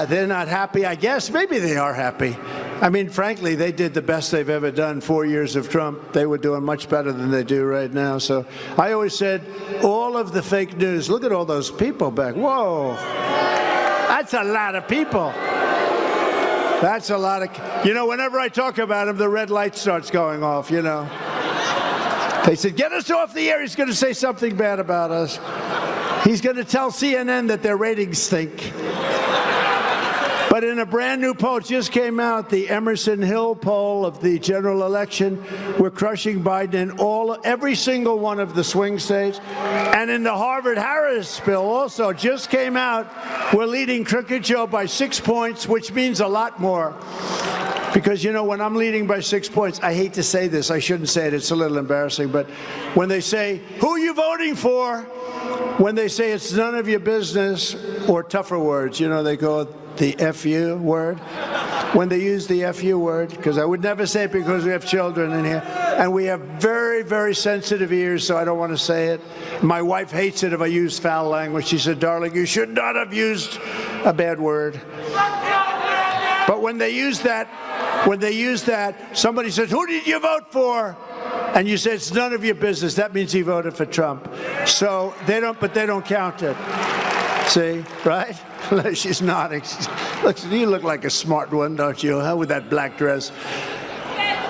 They're not happy, I guess. Maybe they are happy. I mean, frankly, they did the best they've ever done. 4 years of Trump, they were doing much better than they do right now. So I always said, all of the fake news, look at all those people back. Whoa. That's a lot of people. That's a lot of, you know, whenever I talk about him, the red light starts going off, you know. They said, get us off the air. He's going to say something bad about us. He's going to tell CNN that their ratings stink. But in a brand new poll, it just came out, the Emerson Hill poll of the general election, we're crushing Biden in every single one of the swing states. And in the Harvard-Harris bill also just came out, we're leading Crooked Joe by 6 points, which means a lot more. Because, you know, when I'm leading by 6 points, I hate to say this, I shouldn't say it, it's a little embarrassing, but when they say, who are you voting for? When they say it's none of your business, or tougher words, you know, they go the FU word. When they use the FU word, because I would never say it because we have children in here, and we have very, very sensitive ears, so I don't want to say it. My wife hates it if I use foul language. She said, darling, you should not have used a bad word. But when they use that, somebody says, who did you vote for? And you say, it's none of your business. That means he voted for Trump. So they don't count it. See, right? She's nodding. Look, you look like a smart one, don't you, huh, with that black dress?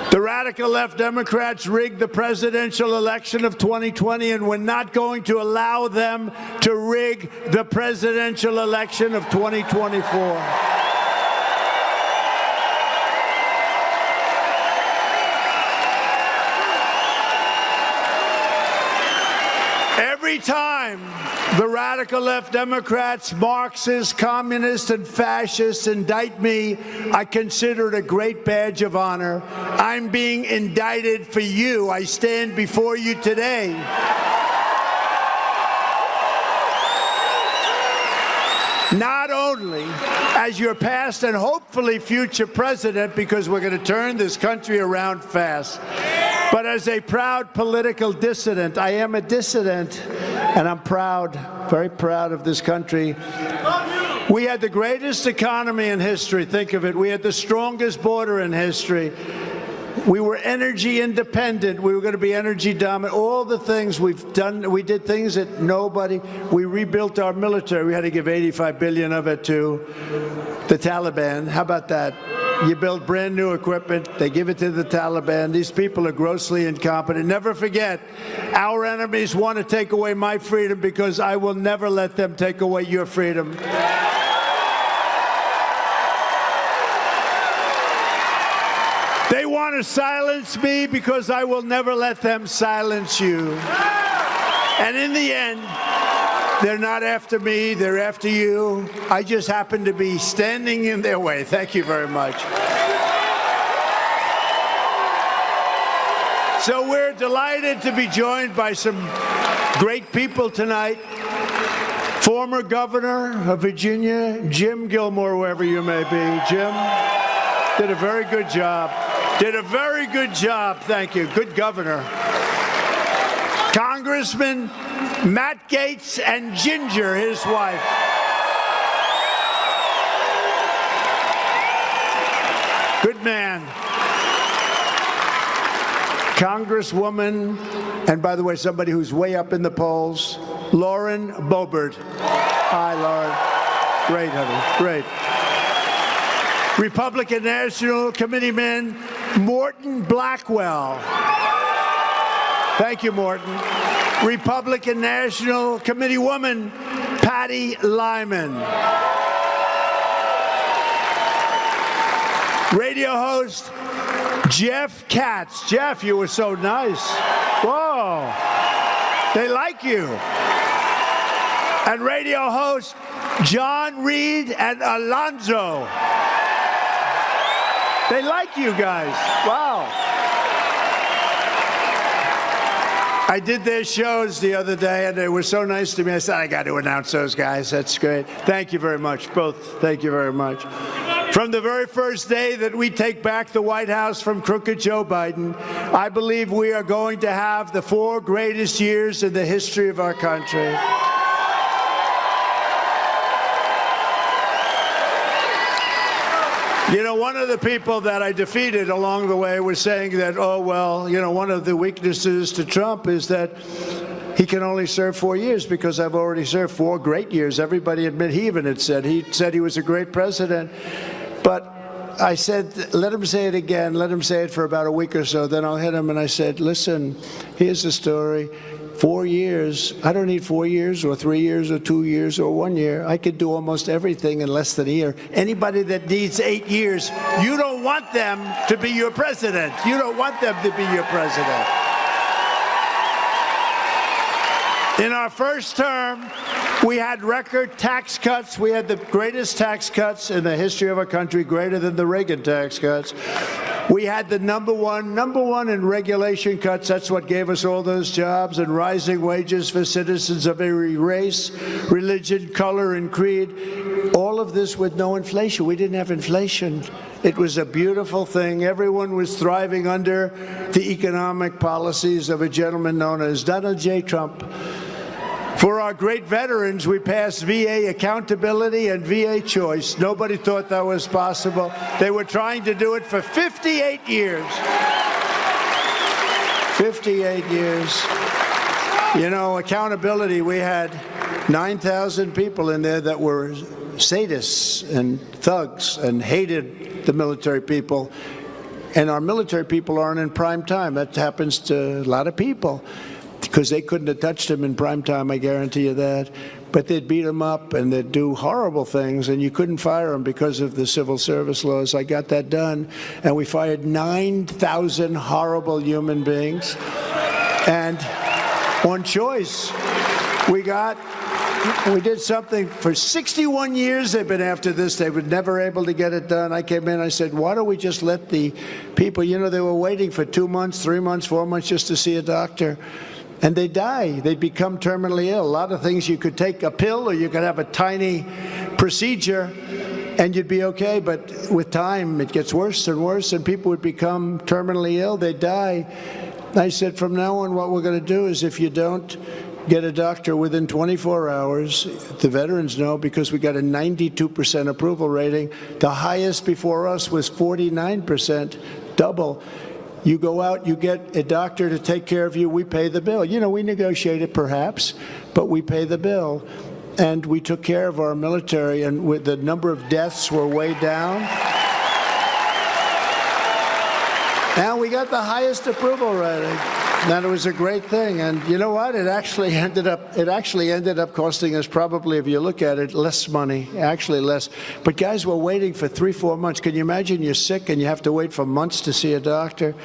The radical left Democrats rigged the presidential election of 2020, and we're not going to allow them to rig the presidential election of 2024. Every time the radical left Democrats, Marxists, communists, and fascists indict me, I consider it a great badge of honor. I'm being indicted for you. I stand before you today. Not only as your past and hopefully future president, because we're going to turn this country around fast, but as a proud political dissident. I am a dissident, and I'm proud, very proud of this country. We had the greatest economy in history. Think of it. We had the strongest border in history. We were energy independent. We were going to be energy dominant. All the things we've done, we did things that nobody, we rebuilt our military. We had to give $85 billion of it to the Taliban. How about that? You build brand new equipment. They give it to the Taliban. These people are grossly incompetent. Never forget, our enemies want to take away my freedom because I will never let them take away your freedom. They want to silence me because I will never let them silence you. And in the end, they're not after me, they're after you. I just happen to be standing in their way. Thank you very much. So we're delighted to be joined by some great people tonight. Former Governor of Virginia, Jim Gilmore, wherever you may be. Jim did a very good job. Did a very good job, thank you. Good governor. Congressman Matt Gaetz and Ginger, his wife. Good man. Congresswoman, and by the way, somebody who's way up in the polls, Lauren Boebert. Hi, Lauren. Great, honey. Great. Republican National Committeeman Morton Blackwell. Thank you, Morton. Republican National Committee woman Patty Lyman. Radio host Jeff Katz. Jeff, you were so nice. Whoa. They like you. And radio host John Reed and Alonzo. They like you guys. Wow. I did their shows the other day, and they were so nice to me. I said, I got to announce those guys. That's great. Thank you very much, both. Thank you very much. From the very first day that we take back the White House from crooked Joe Biden, I believe we are going to have the 4 greatest years in the history of our country. You know, one of the people that I defeated along the way was saying that, oh, well, you know, one of the weaknesses to Trump is that he can only serve 4 years because I've already served 4 great years. Everybody admit, he even had said, he was a great president. But I said, let him say it again. Let him say it for about a week or so. Then I'll hit him. And I said, listen, here's the story. 4 years, I don't need 4 years or 3 years or 2 years or 1 year. I could do almost everything in less than a year. Anybody that needs 8 years, you don't want them to be your president. You don't want them to be your president. In our first term, we had record tax cuts. We had the greatest tax cuts in the history of our country, greater than the Reagan tax cuts. We had the number one in regulation cuts. That's what gave us all those jobs, and rising wages for citizens of every race, religion, color, and creed. All of this with no inflation. We didn't have inflation. It was a beautiful thing. Everyone was thriving under the economic policies of a gentleman known as Donald J. Trump. For our great veterans, we passed VA accountability and VA choice. Nobody thought that was possible. They were trying to do it for 58 years. 58 years. You know, accountability, we had 9,000 people in there that were sadists and thugs and hated the military people. And our military people aren't in prime time. That happens to a lot of people, because they couldn't have touched him in prime time, I guarantee you that. But they'd beat him up and they'd do horrible things, and you couldn't fire him because of the civil service laws. I got that done, and we fired 9,000 horrible human beings. And on choice, we did something for 61 years. They've been after this. They were never able to get it done. I came in, I said, why don't we just let the people, you know, they were waiting for 2 months, 3 months, 4 months just to see a doctor. And they die. They become terminally ill. A lot of things, you could take a pill or you could have a tiny procedure and you'd be okay. But with time, it gets worse and worse, and people would become terminally ill. They die. I said, from now on, what we're going to do is, if you don't get a doctor within 24 hours, the veterans know, because we got a 92% approval rating. The highest before us was 49%, double. You go out, you get a doctor to take care of you, we pay the bill. You know, we negotiate it perhaps, but we pay the bill. And we took care of our military, and with the number of deaths were way down. And we got the highest approval rating. And it was a great thing. And you know what? It actually ended up costing us probably, if you look at it, less money, actually less. But guys were waiting for 3-4 months. Can you imagine you're sick and you have to wait for months to see a doctor?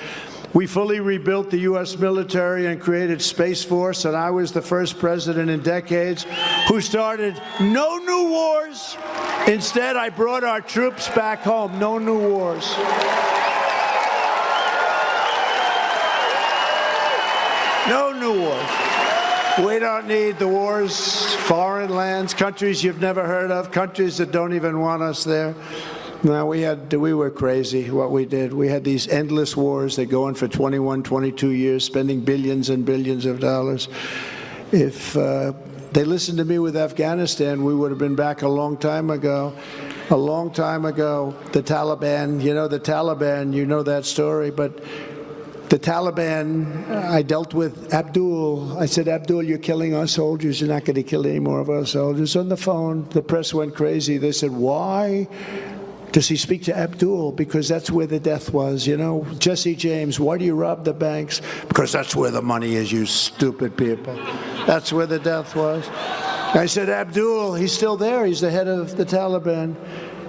We fully rebuilt the U.S. military and created Space Force, and I was the first president in decades who started no new wars. Instead, I brought our troops back home. No new wars. No new wars. We don't need the wars, foreign lands, countries you've never heard of, countries that don't even want us there. No, we were crazy what we did. We had these endless wars that go on for 21, 22 years, spending billions and billions of dollars. If they listened to me with Afghanistan, we would have been back a long time ago. A long time ago. The Taliban, you know that story, but the Taliban, I dealt with Abdul. I said, Abdul, you're killing our soldiers. You're not going to kill any more of our soldiers. On the phone, the press went crazy. They said, why does he speak to Abdul? Because that's where the death was, you know. Jesse James, why do you rob the banks? Because that's where the money is, you stupid people. That's where the death was. I said, Abdul, he's still there. He's the head of the Taliban.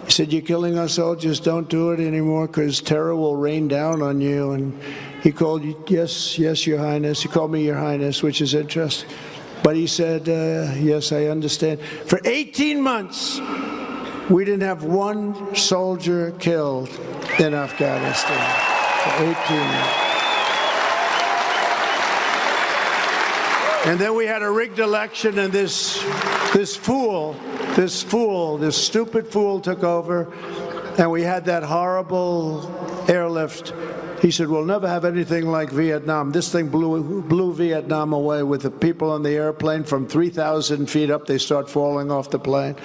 He said, you're killing our soldiers. Don't do it anymore because terror will rain down on you. And he called you, yes, Your Highness. He called me Your Highness, which is interesting. But he said, yes, I understand. For 18 months, we didn't have one soldier killed in Afghanistan. For 18 months. And then we had a rigged election, and this stupid fool took over, and we had that horrible airlift. He said, we'll never have anything like Vietnam. This thing blew Vietnam away with the people on the airplane from 3,000 feet up. They start falling off the plane.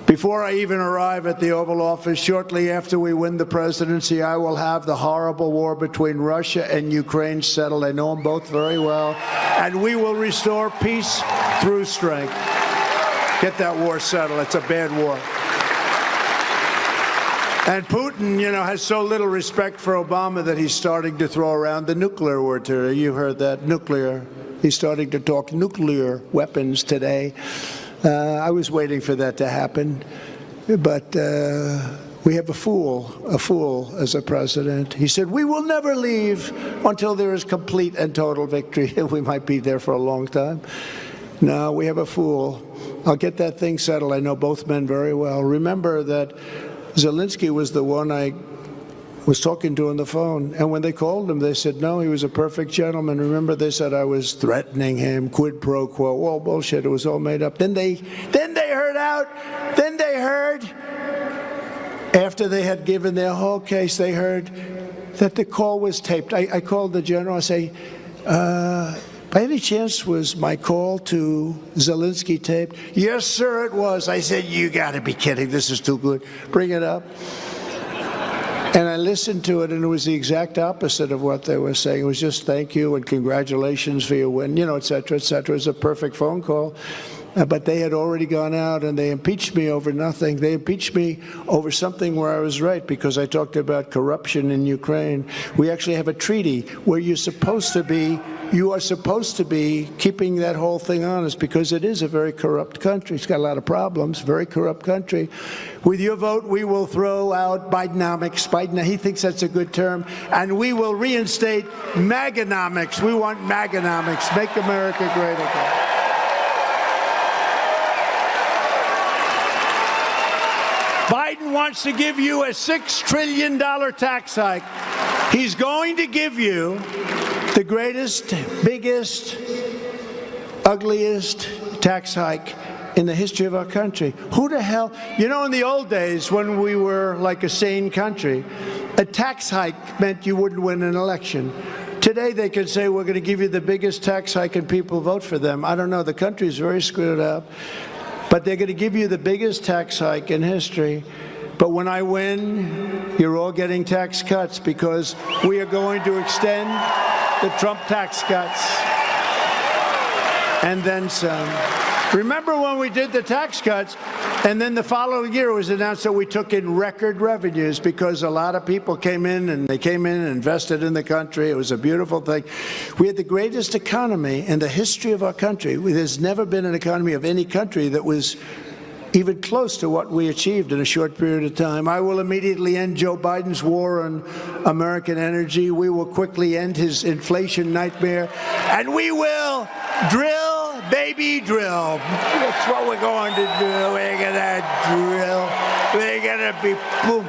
Before I even arrive at the Oval Office, shortly after we win the presidency, I will have the horrible war between Russia and Ukraine settled. I know them both very well. And we will restore peace through strength. Get that war settled. It's a bad war. And Putin, has so little respect for Obama that he's starting to throw around the nuclear word today. You heard that, nuclear. He's starting to talk nuclear weapons today. I was waiting for that to happen, but we have a fool as a president. He said, we will never leave until there is complete and total victory. We might be there for a long time. No, we have a fool. I'll get that thing settled. I know both men very well. Remember that Zelensky was the one I was talking to on the phone, and when they called him, they said, no, he was a perfect gentleman. Remember, they said I was threatening him, quid pro quo, all bullshit. It was all made up. Then they heard after they had given their whole case, they heard that the call was taped. I called the general. I say, by any chance was my call to Zelensky taped? Yes, sir, it was. I said, you got to be kidding. This is too good. Bring it up. And I listened to it, and it was the exact opposite of what they were saying. It was just thank you and congratulations for your win, et cetera, et cetera. It was a perfect phone call. But they had already gone out, and they impeached me over nothing. They impeached me over something where I was right, because I talked about corruption in Ukraine. We actually have a treaty where you are supposed to be keeping that whole thing honest, because it is a very corrupt country. It's got a lot of problems, very corrupt country. With your vote, we will throw out Bidenomics. He thinks that's a good term. And we will reinstate Maganomics. We want Maganomics. Make America great again. Biden wants to give you a $6 trillion tax hike. He's going to give you the greatest, biggest, ugliest tax hike in the history of our country. Who the hell? In the old days when we were like a sane country, a tax hike meant you wouldn't win an election. Today they can say, we're going to give you the biggest tax hike and people vote for them. I don't know. The country's very screwed up. But they're going to give you the biggest tax hike in history. But when I win, you're all getting tax cuts, because we are going to extend the Trump tax cuts and then some. Remember when we did the tax cuts, and then the following year it was announced that we took in record revenues because a lot of people came in and invested in the country. It was a beautiful thing. We had the greatest economy in the history of our country. There's never been an economy of any country that was even close to what we achieved in a short period of time. I will immediately end Joe Biden's war on American energy. We will quickly end his inflation nightmare. And we will drill, baby, drill. That's what we're going to do. We're going to drill. We're going to be, boom.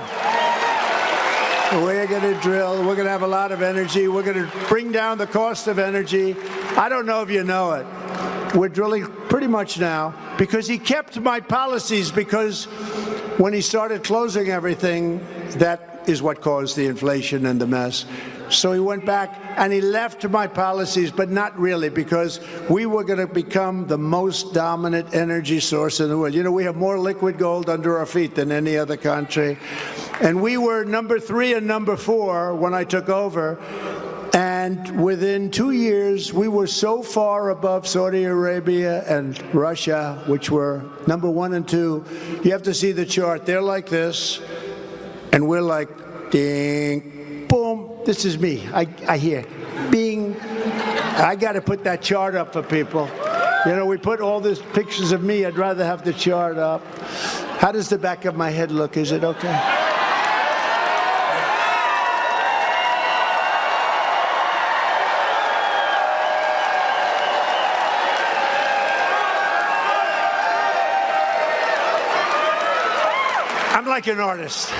We're going to drill. We're going to have a lot of energy. We're going to bring down the cost of energy. I don't know if you know it. We're drilling pretty much now because he kept my policies, because when he started closing everything, that is what caused the inflation and the mess. So he went back and he left my policies, but not really, because we were going to become the most dominant energy source in the world. You know, we have more liquid gold under our feet than any other country. And we were number 3 and number 4 when I took over. And within 2 years, we were so far above Saudi Arabia and Russia, which were number 1 and 2. You have to see the chart. They're like this, and we're like, ding, boom. This is me. I hear, bing. I got to put that chart up for people. You know, we put all these pictures of me. I'd rather have the chart up. How does the back of my head look? Is it okay? I'm like an artist.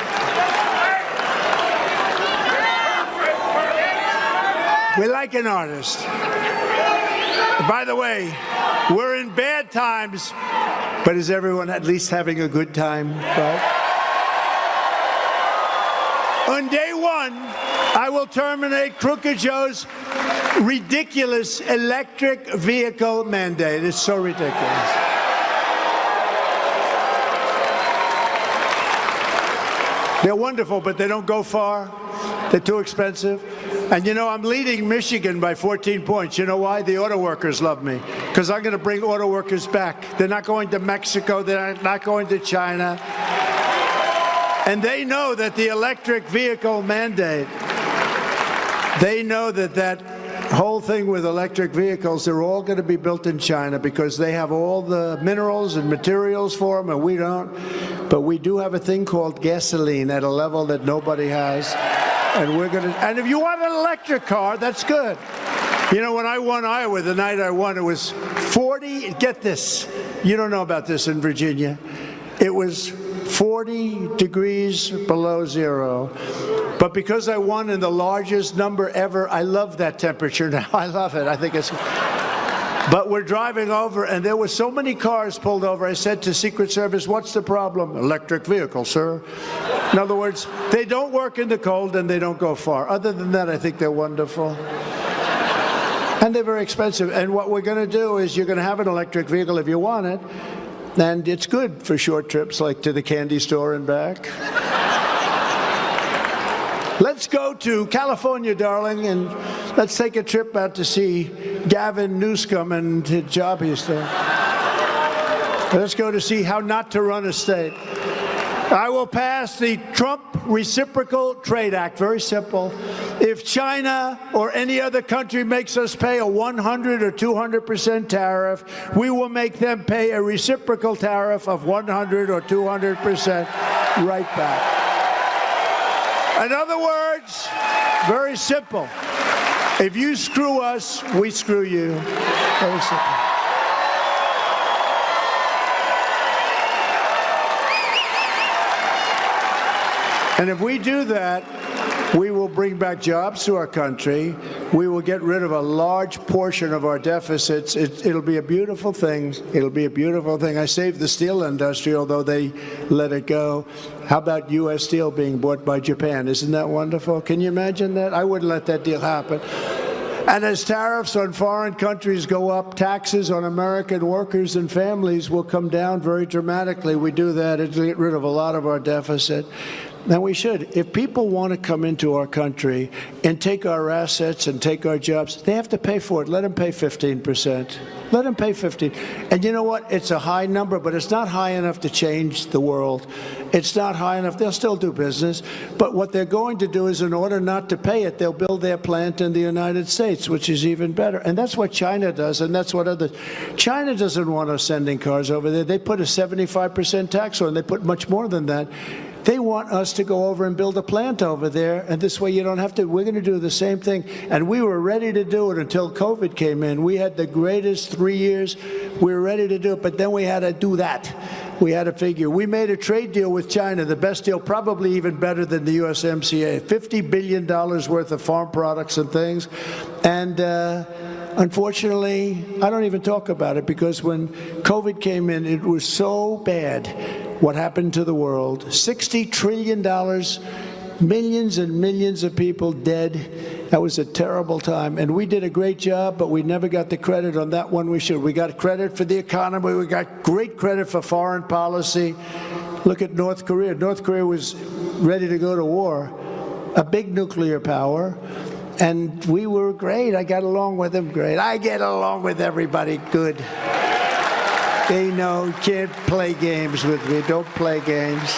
We're like an artist. By the way, we're in bad times, but is everyone at least having a good time, right? On day 1, I will terminate Crooked Joe's ridiculous electric vehicle mandate. It's so ridiculous. They're wonderful, but they don't go far. They're too expensive. And you know, I'm leading Michigan by 14 points. You know why? The auto workers love me. Because I'm going to bring auto workers back. They're not going to Mexico. They're not going to China. And they know that the electric vehicle mandate, they know that that whole thing with electric vehicles, they're all going to be built in China because they have all the minerals and materials for them, and we don't. But we do have a thing called gasoline at a level that nobody has. And we're going to, and if you want an electric car, that's good. You know, when I won Iowa, the night I won, it was 40, get this, you don't know about this in Virginia. It was 40 degrees below zero. But because I won in the largest number ever, I love that temperature now. I love it. I think it's... But we're driving over, and there were so many cars pulled over. I said to Secret Service, what's the problem? Electric vehicle, sir. In other words, they don't work in the cold, and they don't go far. Other than that, I think they're wonderful. And they're very expensive. And what we're going to do is you're going to have an electric vehicle if you want it, and it's good for short trips, like to the candy store and back. Let's go to California, darling, and let's take a trip out to see Gavin Newsom and his job he's doing. Let's go to see how not to run a state. I will pass the Trump Reciprocal Trade Act. Very simple. If China or any other country makes us pay a 100 or 200% tariff, we will make them pay a reciprocal tariff of 100 or 200% right back. In other words, very simple. If you screw us, we screw you. Very simple. And if we do that, we will bring back jobs to our country. We will get rid of a large portion of our deficits. It'll be a beautiful thing. It'll be a beautiful thing. I saved the steel industry, although they let it go. How about U.S. Steel being bought by Japan? Isn't that wonderful? Can you imagine that? I wouldn't let that deal happen. And as tariffs on foreign countries go up, taxes on American workers and families will come down very dramatically. We do that, it'll get rid of a lot of our deficit. And we should. If people want to come into our country and take our assets and take our jobs, they have to pay for it. Let them pay 15%. Let them pay 15. And you know what? It's a high number, but it's not high enough to change the world. It's not high enough. They'll still do business. But what they're going to do is, in order not to pay it, they'll build their plant in the United States, which is even better. And that's what China does, and that's what others. China doesn't want us sending cars over there. They put a 75% tax on. They put much more than that. They want us to go over and build a plant over there, and this way you don't have to. We're going to do the same thing, and we were ready to do it until COVID came in. We had the greatest 3 years. We were ready to do it, but then we had to do that. We had to figure. We made a trade deal with China, the best deal, probably even better than the USMCA, $50 billion worth of farm products and things. And unfortunately, I don't even talk about it, because when COVID came in, it was so bad what happened to the world. $60 trillion, millions and millions of people dead. That was a terrible time. And we did a great job, but we never got the credit on that one we should. We got credit for the economy. We got great credit for foreign policy. Look at North Korea. North Korea was ready to go to war, a big nuclear power. And we were great. I got along with them great. I get along with everybody good. They know, can't play games with me. Don't play games.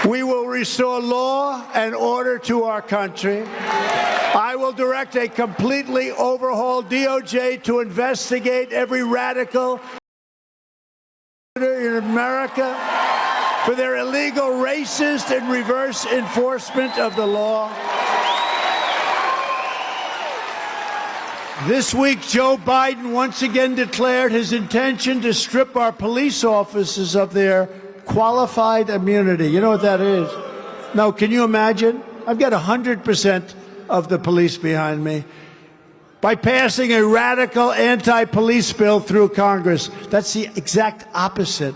We will restore law and order to our country. I will direct a completely overhauled DOJ to investigate every radical in America for their illegal, racist, and reverse enforcement of the law. This week, Joe Biden once again declared his intention to strip our police officers of their qualified immunity. You know what that is? No, can you imagine? I've got 100% of the police behind me. By passing a radical anti-police bill through Congress, that's the exact opposite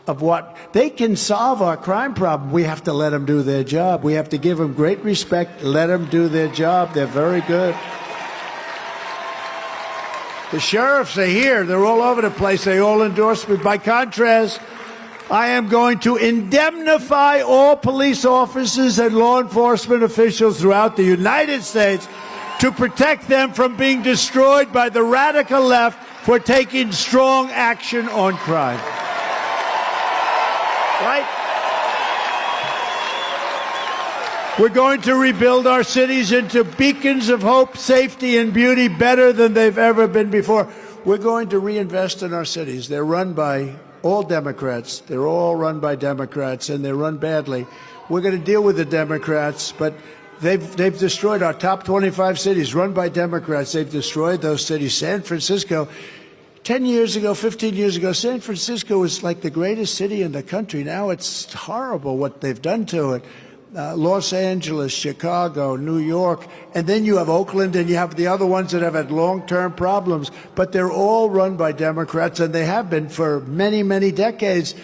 of what they can solve our crime problem. We have to let them do their job. We have to give them great respect, let them do their job. They're very good. The sheriffs are here. They're all over the place. They all endorse me. By contrast, I am going to indemnify all police officers and law enforcement officials throughout the United States to protect them from being destroyed by the radical left for taking strong action on crime. Right? We're going to rebuild our cities into beacons of hope, safety, and beauty better than they've ever been before. We're going to reinvest in our cities. They're run by all Democrats. They're all run by Democrats, and they're run badly. We're going to deal with the Democrats, but they've destroyed our top 25 cities run by Democrats. They've destroyed those cities. San Francisco, 10 years ago, 15 years ago, San Francisco was like the greatest city in the country. Now it's horrible what they've done to it. Los Angeles, Chicago, New York, and then you have Oakland, and you have the other ones that have had long-term problems. But they're all run by Democrats, and they have been for many, many decades.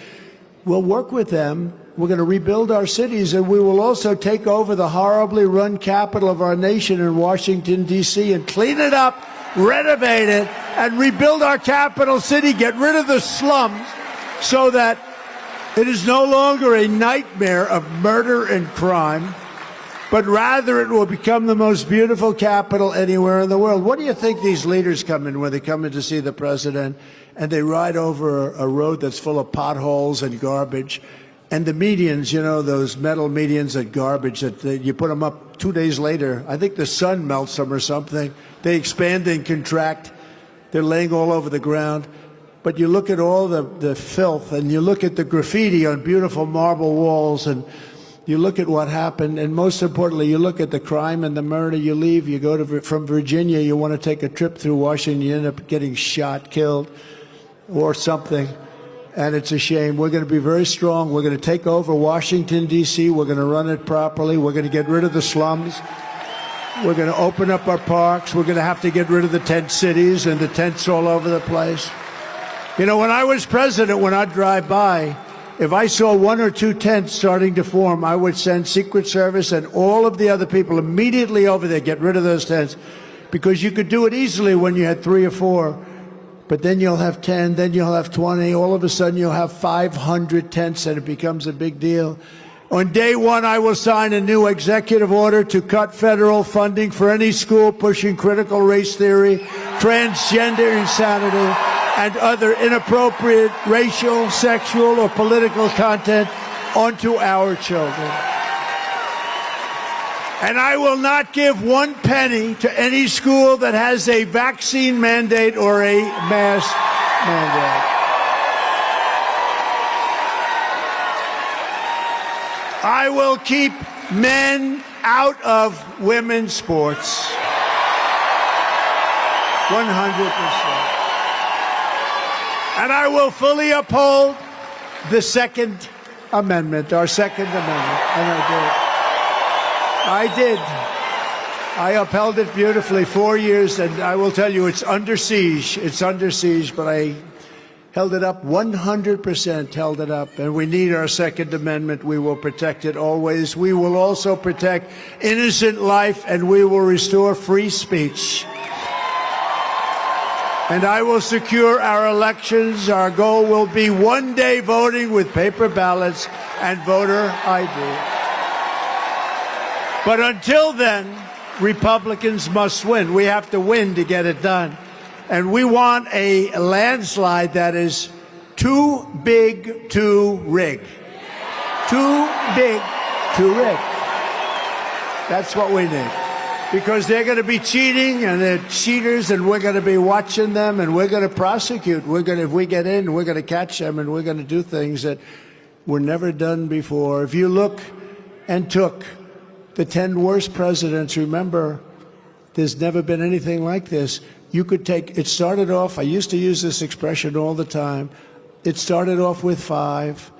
We'll work with them. We're going to rebuild our cities, and we will also take over the horribly run capital of our nation in Washington, D.C., and clean it up, renovate it, and rebuild our capital city, get rid of the slums so that it is no longer a nightmare of murder and crime, but rather it will become the most beautiful capital anywhere in the world. What do you think these leaders come in when they come in to see the president and they ride over a road that's full of potholes and garbage? And the medians, you know, those metal medians that garbage that you put them up 2 days later. I think the sun melts them or something. They expand and contract. They're laying all over the ground. But you look at all the filth, and you look at the graffiti on beautiful marble walls, and you look at what happened, and most importantly, you look at the crime and the murder. You leave, you go from Virginia, you want to take a trip through Washington, you end up getting shot, killed, or something, and it's a shame. We're going to be very strong. We're going to take over Washington, D.C. We're going to run it properly. We're going to get rid of the slums. We're going to open up our parks. We're going to have to get rid of the tent cities and the tents all over the place. You know, when I was president, when I'd drive by, if I saw 1 or 2 tents starting to form, I would send Secret Service and all of the other people immediately over there, get rid of those tents, because you could do it easily when you had 3 or 4. But then you'll have 10, then you'll have 20. All of a sudden, you'll have 500 tents, and it becomes a big deal. On day one, I will sign a new executive order to cut federal funding for any school pushing critical race theory, transgender insanity, and other inappropriate racial, sexual, or political content onto our children. And I will not give one penny to any school that has a vaccine mandate or a mask mandate. I will keep men out of women's sports. 100%. And I will fully uphold the Second Amendment, our Second Amendment. And I did. I upheld it beautifully 4 years, and I will tell you, it's under siege. It's under siege, but I held it up, 100% held it up. And we need our Second Amendment. We will protect it always. We will also protect innocent life, and we will restore free speech. And I will secure our elections. Our goal will be one day voting with paper ballots and voter ID. But until then, Republicans must win. We have to win to get it done. And we want a landslide that is too big to rig. Too big to rig. That's what we need. Because they're going to be cheating, and they're cheaters, and we're going to be watching them, and we're going to prosecute. If we get in, we're going to catch them, and we're going to do things that were never done before. If you look and took the 10 worst presidents, remember, there's never been anything like this. You could take, it started off, I used to use this expression all the time, it started off with 5.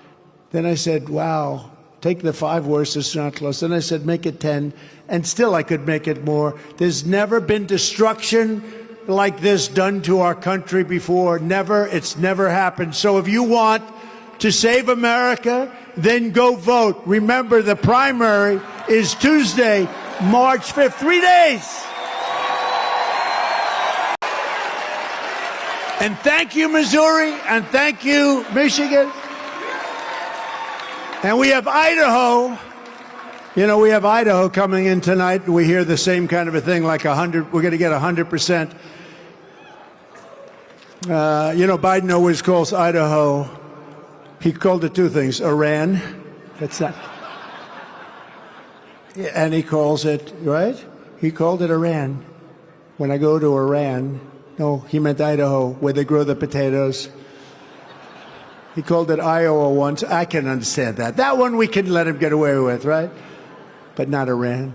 Then I said, wow, take the 5 worst, it's not close. Then I said, make it 10, and still I could make it more. There's never been destruction like this done to our country before. Never, it's never happened. So if you want to save America, then go vote. Remember, the primary is Tuesday, March 5th, 3 days. And thank you, Missouri, and thank you, Michigan. And we have Idaho. You know, we have Idaho coming in tonight. We hear the same kind of a thing, like 100. We're going to get 100%. You know, Biden always calls Idaho. He called it 2 things: Iran. That's not. And he calls it, right? He called it Iran. When I go to Iran, no, he meant Idaho, where they grow the potatoes. He called it Iowa once. I can understand that. That one we can let him get away with, right? But not Iran.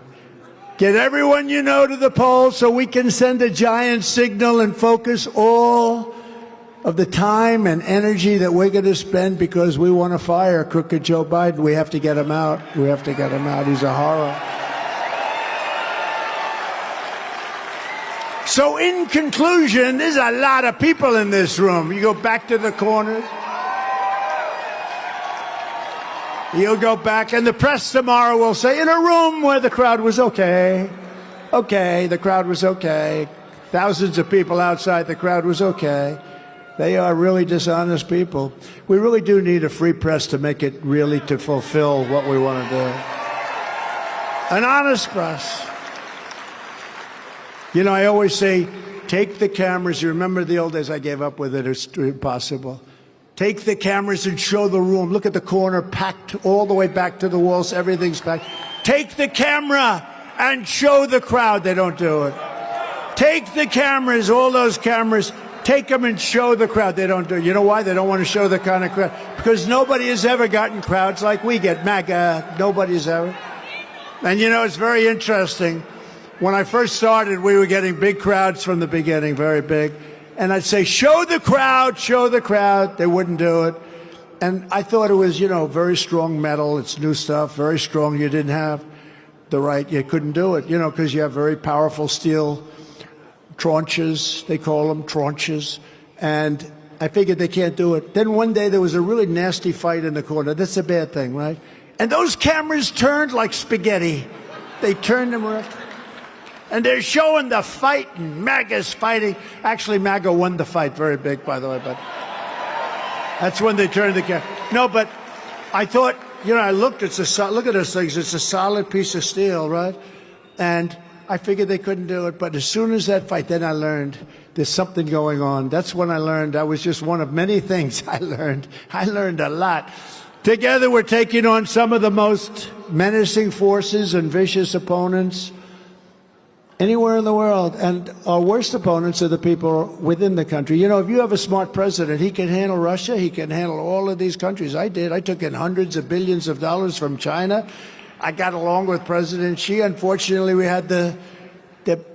Get everyone you know to the polls so we can send a giant signal and focus all of the time and energy that we're going to spend, because we want to fire crooked Joe Biden. We have to get him out. We have to get him out. He's a horror. So in conclusion, there's a lot of people in this room. You go back to the corners. You'll go back, and the press tomorrow will say, in a room where the crowd was okay. Okay, the crowd was okay. Thousands of people outside, the crowd was okay. They are really dishonest people. We really do need a free press to make it really to fulfill what we want to do. An honest press. You know, I always say, take the cameras. You remember the old days? I gave up with it. It's impossible. Take the cameras and show the room. Look at the corner, packed all the way back to the walls. Everything's packed. Take the camera and show the crowd. They don't do it. Take the cameras, all those cameras, take them and show the crowd. They don't do it. You know why? They don't want to show the kind of crowd. Because nobody has ever gotten crowds like we get. MAGA, nobody's ever. And you know, it's very interesting. When I first started, we were getting big crowds from the beginning, very big. And I'd say, show the crowd, show the crowd. They wouldn't do it. And I thought it was, you know, very strong metal. It's new stuff, very strong. You didn't have the right, you couldn't do it, you know, because you have very powerful steel tranches. They call them tranches. And I figured they can't do it. Then one day there was a really nasty fight in the corner. That's a bad thing, right? And those cameras turned like spaghetti. They turned them around. And they're showing the fight, and MAGA's fighting. Actually, MAGA won the fight, very big, by the way, but that's when they turned the camera. No, but I thought, I looked, look at those things, it's a solid piece of steel, right? And I figured they couldn't do it, but as soon as that fight, then I learned there's something going on. That's when I learned. That was just one of many things I learned. I learned a lot. Together, we're taking on some of the most menacing forces and vicious opponents anywhere in the world. And our worst opponents are the people within the country. If you have a smart president, he can handle Russia. He can handle all of these countries. I did. I took in hundreds of billions of dollars from China. I got along with President Xi. Unfortunately, we had the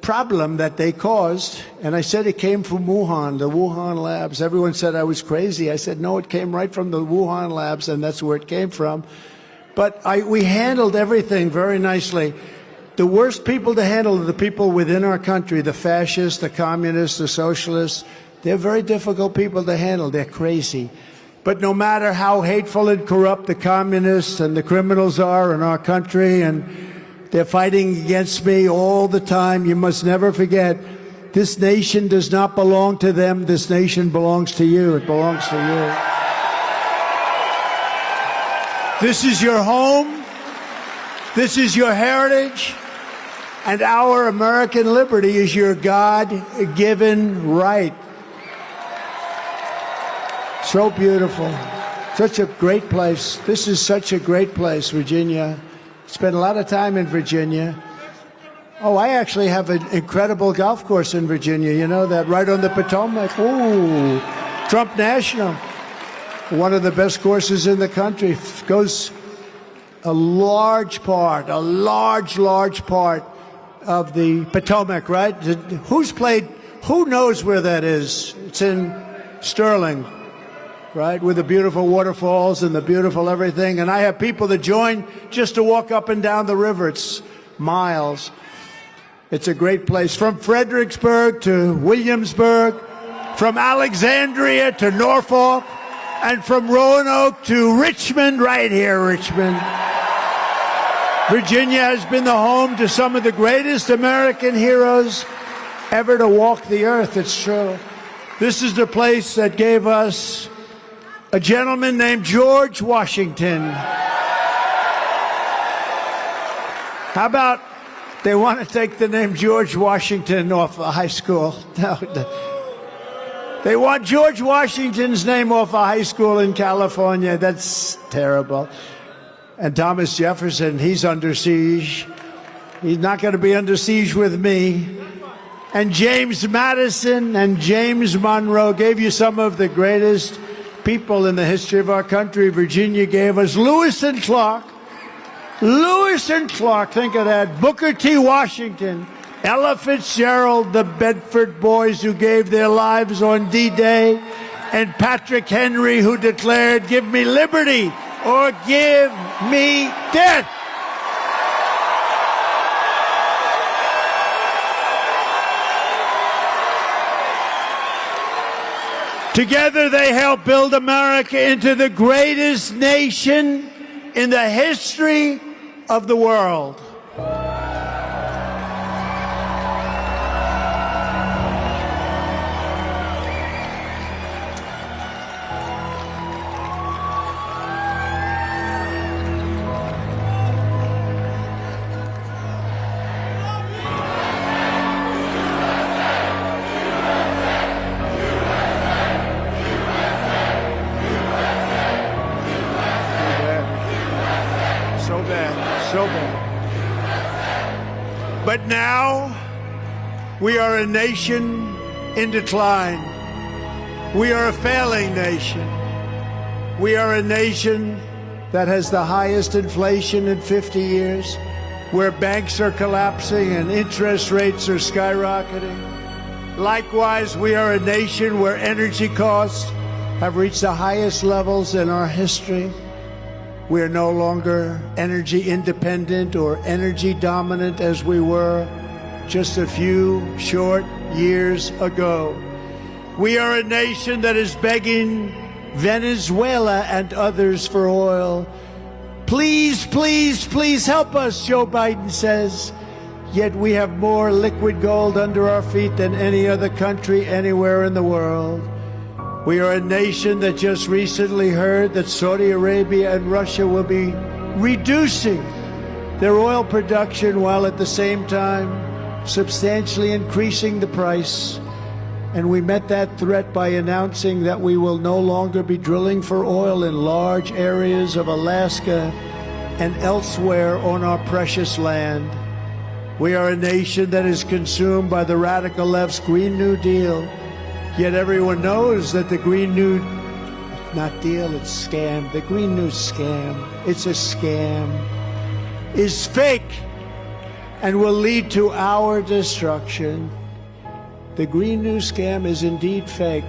problem that they caused, and I said it came from Wuhan, the Wuhan labs. Everyone said I was crazy. I said, no, it came right from the Wuhan labs, and that's where it came from. But we handled everything very nicely. The worst people to handle are the people within our country, the fascists, the communists, the socialists. They're very difficult people to handle. They're crazy. But no matter how hateful and corrupt the communists and the criminals are in our country, and they're fighting against me all the time, you must never forget, this nation does not belong to them. This nation belongs to you. It belongs to you. This is your home. This is your heritage. And our American liberty is your God-given right. So beautiful. Such a great place. This is such a great place, Virginia. Spent a lot of time in Virginia. Oh, I actually have an incredible golf course in Virginia. You know that, right on the Potomac. Ooh, Trump National. One of the best courses in the country. Goes a large part of the Potomac, right? Who knows where that is? It's in Sterling, right? With the beautiful waterfalls and the beautiful everything. And I have people that join just to walk up and down the river. It's miles. It's a great place. From Fredericksburg to Williamsburg, from Alexandria to Norfolk, and from Roanoke to Richmond, right here, Richmond. Virginia has been the home to some of the greatest American heroes ever to walk the earth. It's true. This is the place that gave us a gentleman named George Washington. How about they want to take the name George Washington off a high school? No, they want George Washington's name off a high school in California. That's terrible. And Thomas Jefferson, he's under siege. He's not going to be under siege with me. And James Madison and James Monroe gave you some of the greatest people in the history of our country. Virginia gave us Lewis and Clark. Lewis and Clark, think of that. Booker T. Washington, Ella Fitzgerald, the Bedford boys who gave their lives on D-Day, and Patrick Henry, who declared, "Give me liberty or give me death." Together they helped build America into the greatest nation in the history of the world. But now, we are a nation in decline. We are a failing nation. We are a nation that has the highest inflation in 50 years, where banks are collapsing and interest rates are skyrocketing. Likewise, we are a nation where energy costs have reached the highest levels in our history. We are no longer energy independent or energy dominant as we were just a few short years ago. We are a nation that is begging Venezuela and others for oil. Please, please, please help us, Joe Biden says. Yet we have more liquid gold under our feet than any other country anywhere in the world. We are a nation that just recently heard that Saudi Arabia and Russia will be reducing their oil production while at the same time substantially increasing the price. And we met that threat by announcing that we will no longer be drilling for oil in large areas of Alaska and elsewhere on our precious land. We are a nation that is consumed by the radical left's Green New Deal. Yet everyone knows that the Green New, not deal, it's scam. The Green New scam, it's a scam, is fake and will lead to our destruction. The Green New scam is indeed fake.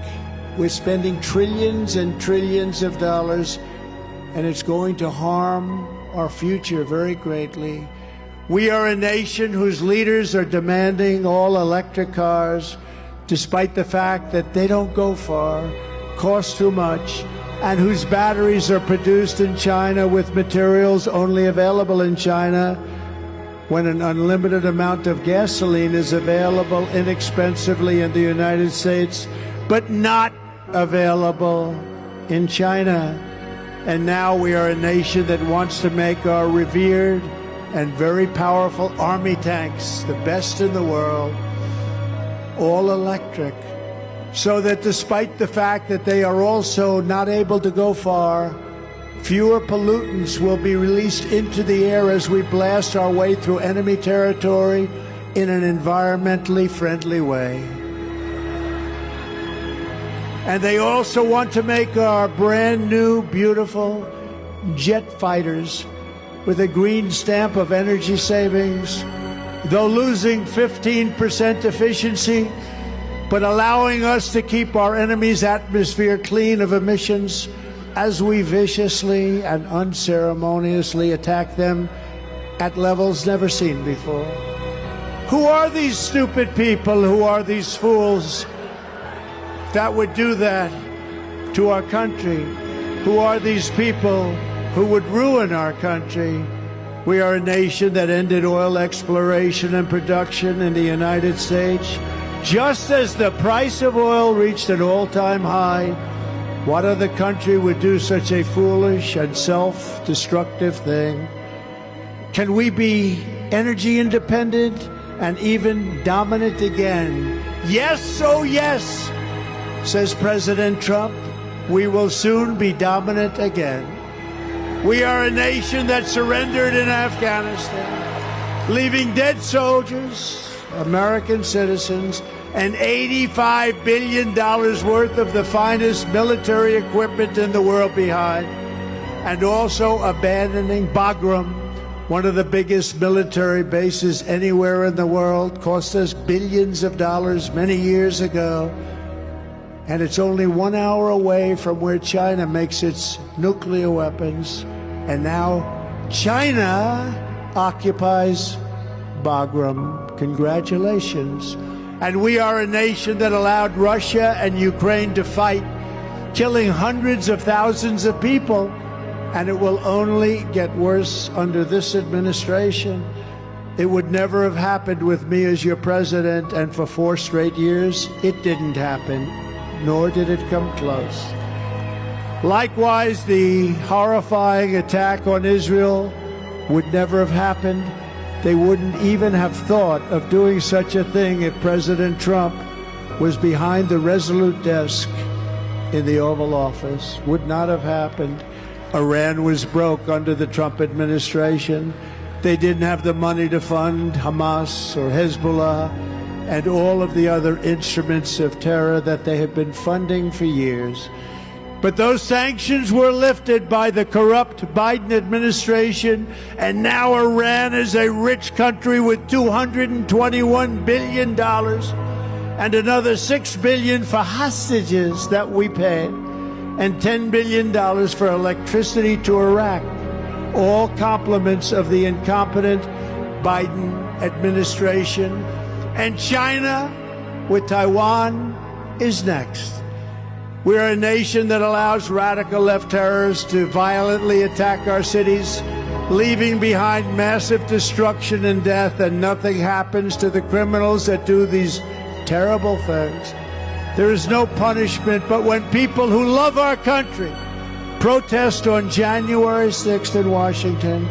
We're spending trillions and trillions of dollars, and it's going to harm our future very greatly. We are a nation whose leaders are demanding all electric cars, despite the fact that they don't go far, cost too much, and whose batteries are produced in China with materials only available in China, when an unlimited amount of gasoline is available inexpensively in the United States, but not available in China. And now we are a nation that wants to make our revered and very powerful army tanks, the best in the world, all electric, so that despite the fact that they are also not able to go far, fewer pollutants will be released into the air as we blast our way through enemy territory in an environmentally friendly way. And they also want to make our brand new, beautiful jet fighters with a green stamp of energy savings, though losing 15% efficiency, but allowing us to keep our enemy's atmosphere clean of emissions as we viciously and unceremoniously attack them at levels never seen before. Who are these stupid people? Who are these fools that would do that to our country? Who are these people who would ruin our country? We are a nation that ended oil exploration and production in the United States just as the price of oil reached an all-time high. What other country would do such a foolish and self-destructive thing? Can we be energy independent and even dominant again? Yes, oh yes, says President Trump. We will soon be dominant again. We are a nation that surrendered in Afghanistan, leaving dead soldiers, American citizens, and $85 billion worth of the finest military equipment in the world behind, and also abandoning Bagram, one of the biggest military bases anywhere in the world, cost us billions of dollars many years ago. And it's only 1 hour away from where China makes its nuclear weapons. And now China occupies Bagram. Congratulations. And we are a nation that allowed Russia and Ukraine to fight, killing hundreds of thousands of people. And it will only get worse under this administration. It would never have happened with me as your president, and for 4 straight years, it didn't happen, nor did it come close. Likewise, the horrifying attack on Israel would never have happened. They wouldn't even have thought of doing such a thing if President Trump was behind the resolute desk in the Oval Office. Would not have happened. Iran was broke under the Trump administration. They didn't have the money to fund Hamas or Hezbollah and all of the other instruments of terror that they have been funding for years. But those sanctions were lifted by the corrupt Biden administration, and now Iran is a rich country with $221 billion and another $6 billion for hostages that we paid, and $10 billion for electricity to Iraq. All compliments of the incompetent Biden administration. And China, with Taiwan, is next. We are a nation that allows radical left terrorists to violently attack our cities, leaving behind massive destruction and death, and nothing happens to the criminals that do these terrible things. There is no punishment, but when people who love our country protest on January 6th in Washington,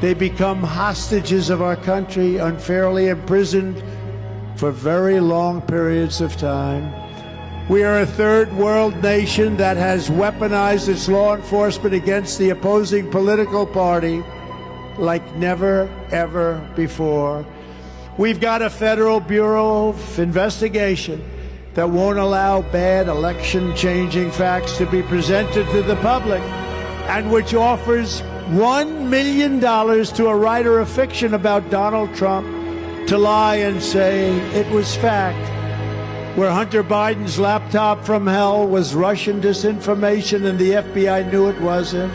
they become hostages of our country, unfairly imprisoned for very long periods of time. We are a third world nation that has weaponized its law enforcement against the opposing political party like never, ever before. We've got a Federal Bureau of Investigation that won't allow bad election-changing facts to be presented to the public, and which offers $1 million to a writer of fiction about Donald Trump to lie and say it was fact, where Hunter Biden's laptop from hell was Russian disinformation and the FBI knew it wasn't,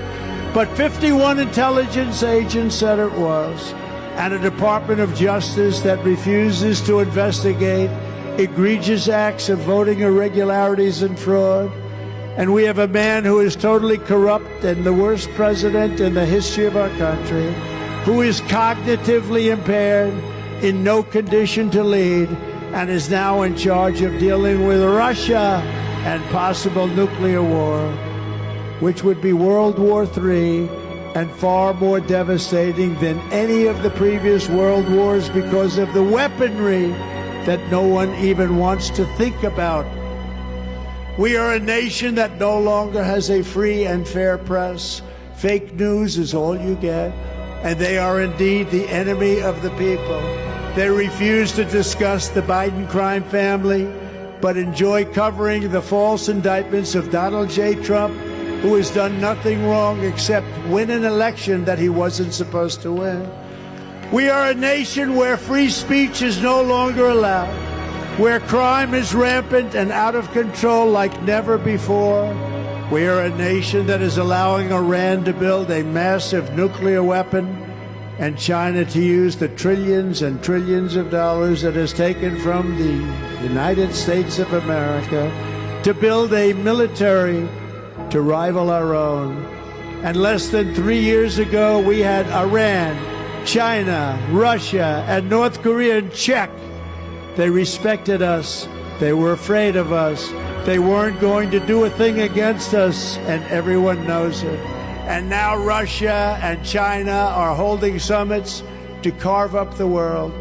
but 51 intelligence agents said it was, and a Department of Justice that refuses to investigate egregious acts of voting irregularities and fraud. And we have a man who is totally corrupt and the worst president in the history of our country, who is cognitively impaired, in no condition to lead, and is now in charge of dealing with Russia and possible nuclear war, which would be World War III and far more devastating than any of the previous world wars because of the weaponry that no one even wants to think about. We are a nation that no longer has a free and fair press. Fake news is all you get, and they are indeed the enemy of the people. They refuse to discuss the Biden crime family, but enjoy covering the false indictments of Donald J. Trump, who has done nothing wrong except win an election that he wasn't supposed to win. We are a nation where free speech is no longer allowed, where crime is rampant and out of control like never before. We are a nation that is allowing Iran to build a massive nuclear weapon and China to use the trillions and trillions of dollars that is taken from the United States of America to build a military to rival our own. And less than 3 years ago, we had Iran, China, Russia, and North Korea in check. They respected us. They were afraid of us. They weren't going to do a thing against us, and everyone knows it. And now Russia and China are holding summits to carve up the world.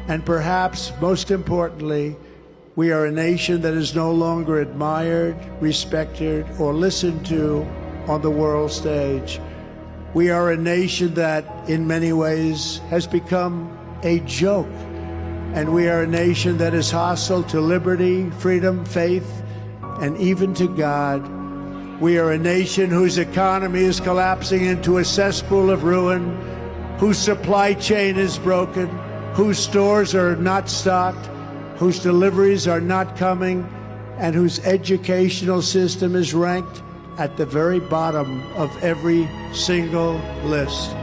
And perhaps most importantly, we are a nation that is no longer admired, respected, or listened to on the world stage. We are a nation that, in many ways, has become a joke. And we are a nation that is hostile to liberty, freedom, faith, and even to God. We are a nation whose economy is collapsing into a cesspool of ruin, whose supply chain is broken, whose stores are not stocked, whose deliveries are not coming, and whose educational system is ranked at the very bottom of every single list.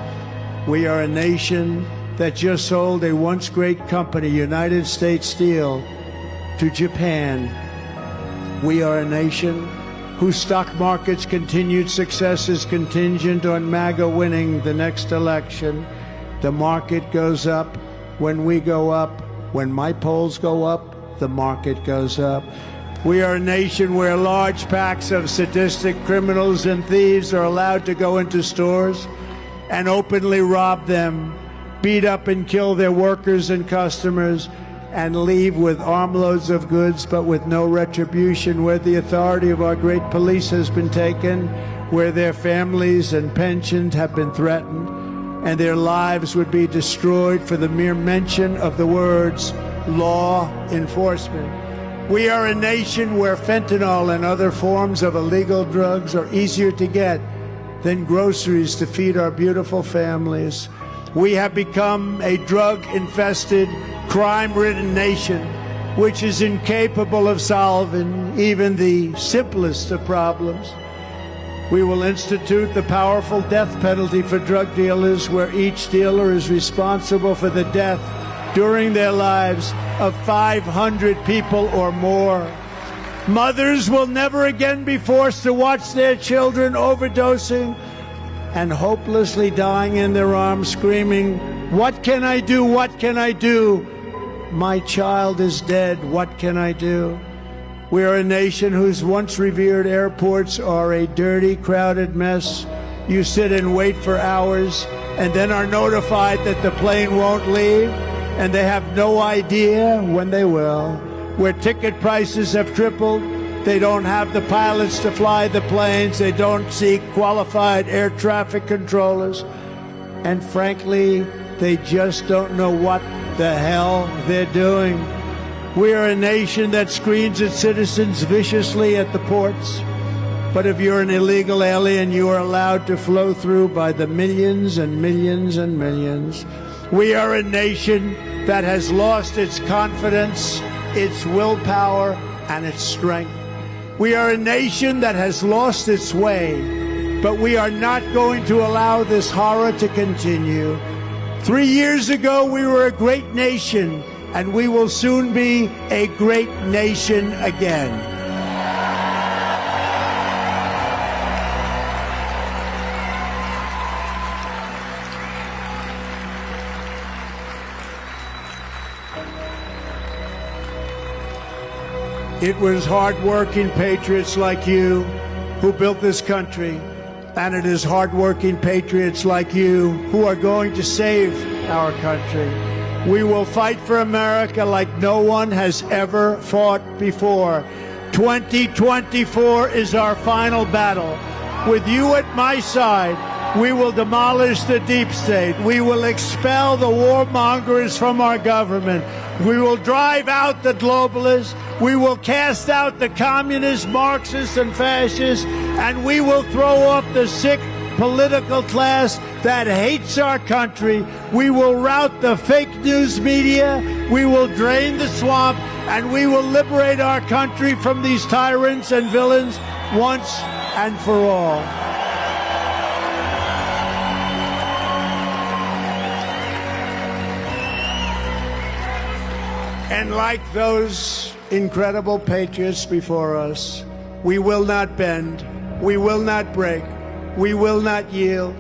We are a nation that just sold a once great company, United States Steel, to Japan. We are a nation whose stock market's continued success is contingent on MAGA winning the next election. The market goes up when we go up. When my polls go up, the market goes up. We are a nation where large packs of sadistic criminals and thieves are allowed to go into stores and openly rob them, beat up and kill their workers and customers, and leave with armloads of goods but with no retribution, where the authority of our great police has been taken, where their families and pensions have been threatened, and their lives would be destroyed for the mere mention of the words law enforcement. We are a nation where fentanyl and other forms of illegal drugs are easier to get than groceries to feed our beautiful families. We have become a drug-infested, crime-ridden nation, which is incapable of solving even the simplest of problems. We will institute the powerful death penalty for drug dealers, where each dealer is responsible for the death during their lives of 500 people or more. Mothers will never again be forced to watch their children overdosing and hopelessly dying in their arms, screaming, "What can I do? What can I do? My child is dead. What can I do?" We are a nation whose once revered airports are a dirty, crowded mess. You sit and wait for hours and then are notified that the plane won't leave, and they have no idea when they will. Where ticket prices have tripled, they don't have the pilots to fly the planes, they don't seek qualified air traffic controllers, and frankly, they just don't know what the hell they're doing. We are a nation that screens its citizens viciously at the ports. But if you're an illegal alien, you are allowed to flow through by the millions and millions and millions. We are a nation that has lost its confidence, its willpower, and its strength. We are a nation that has lost its way, but we are not going to allow this horror to continue. 3 years ago, we were a great nation, and we will soon be a great nation again. It was hard-working patriots like you who built this country, and it is hard-working patriots like you who are going to save our country. We will fight for America like no one has ever fought before. 2024 is our final battle. With you at my side, we will demolish the deep state. We will expel the warmongers from our government. We will drive out the globalists. We will cast out the communists, Marxists, and fascists. And we will throw off the sick political class that hates our country. We will rout the fake news media. We will drain the swamp. And we will liberate our country from these tyrants and villains once and for all. And like those incredible patriots before us, we will not bend, we will not break, we will not yield,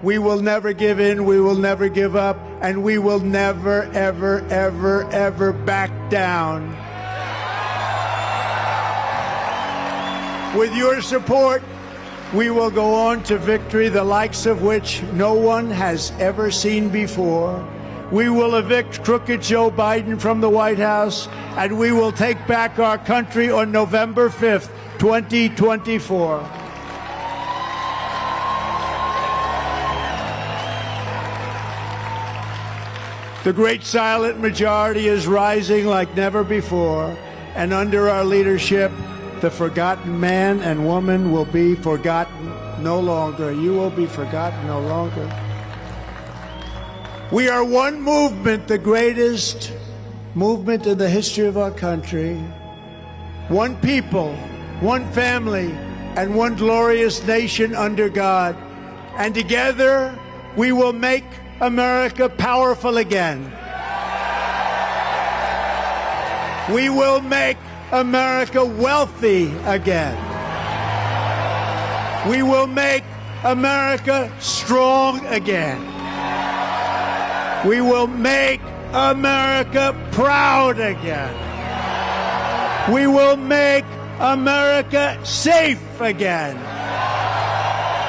we will never give in, we will never give up, and we will never, ever, ever, ever back down. With your support, we will go on to victory, the likes of which no one has ever seen before. We will evict crooked Joe Biden from the White House, and we will take back our country on November 5th, 2024. The great silent majority is rising like never before, and under our leadership, the forgotten man and woman will be forgotten no longer. You will be forgotten no longer. We are one movement, the greatest movement in the history of our country. One people, one family, and one glorious nation under God. And together, we will make America powerful again. We will make America wealthy again. We will make America strong again. We will make America proud again. We will make America safe again.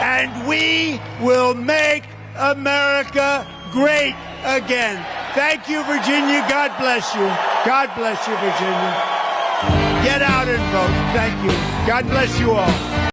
And we will make America great again. Thank you, Virginia. God bless you. God bless you, Virginia. Get out and vote. Thank you. God bless you all.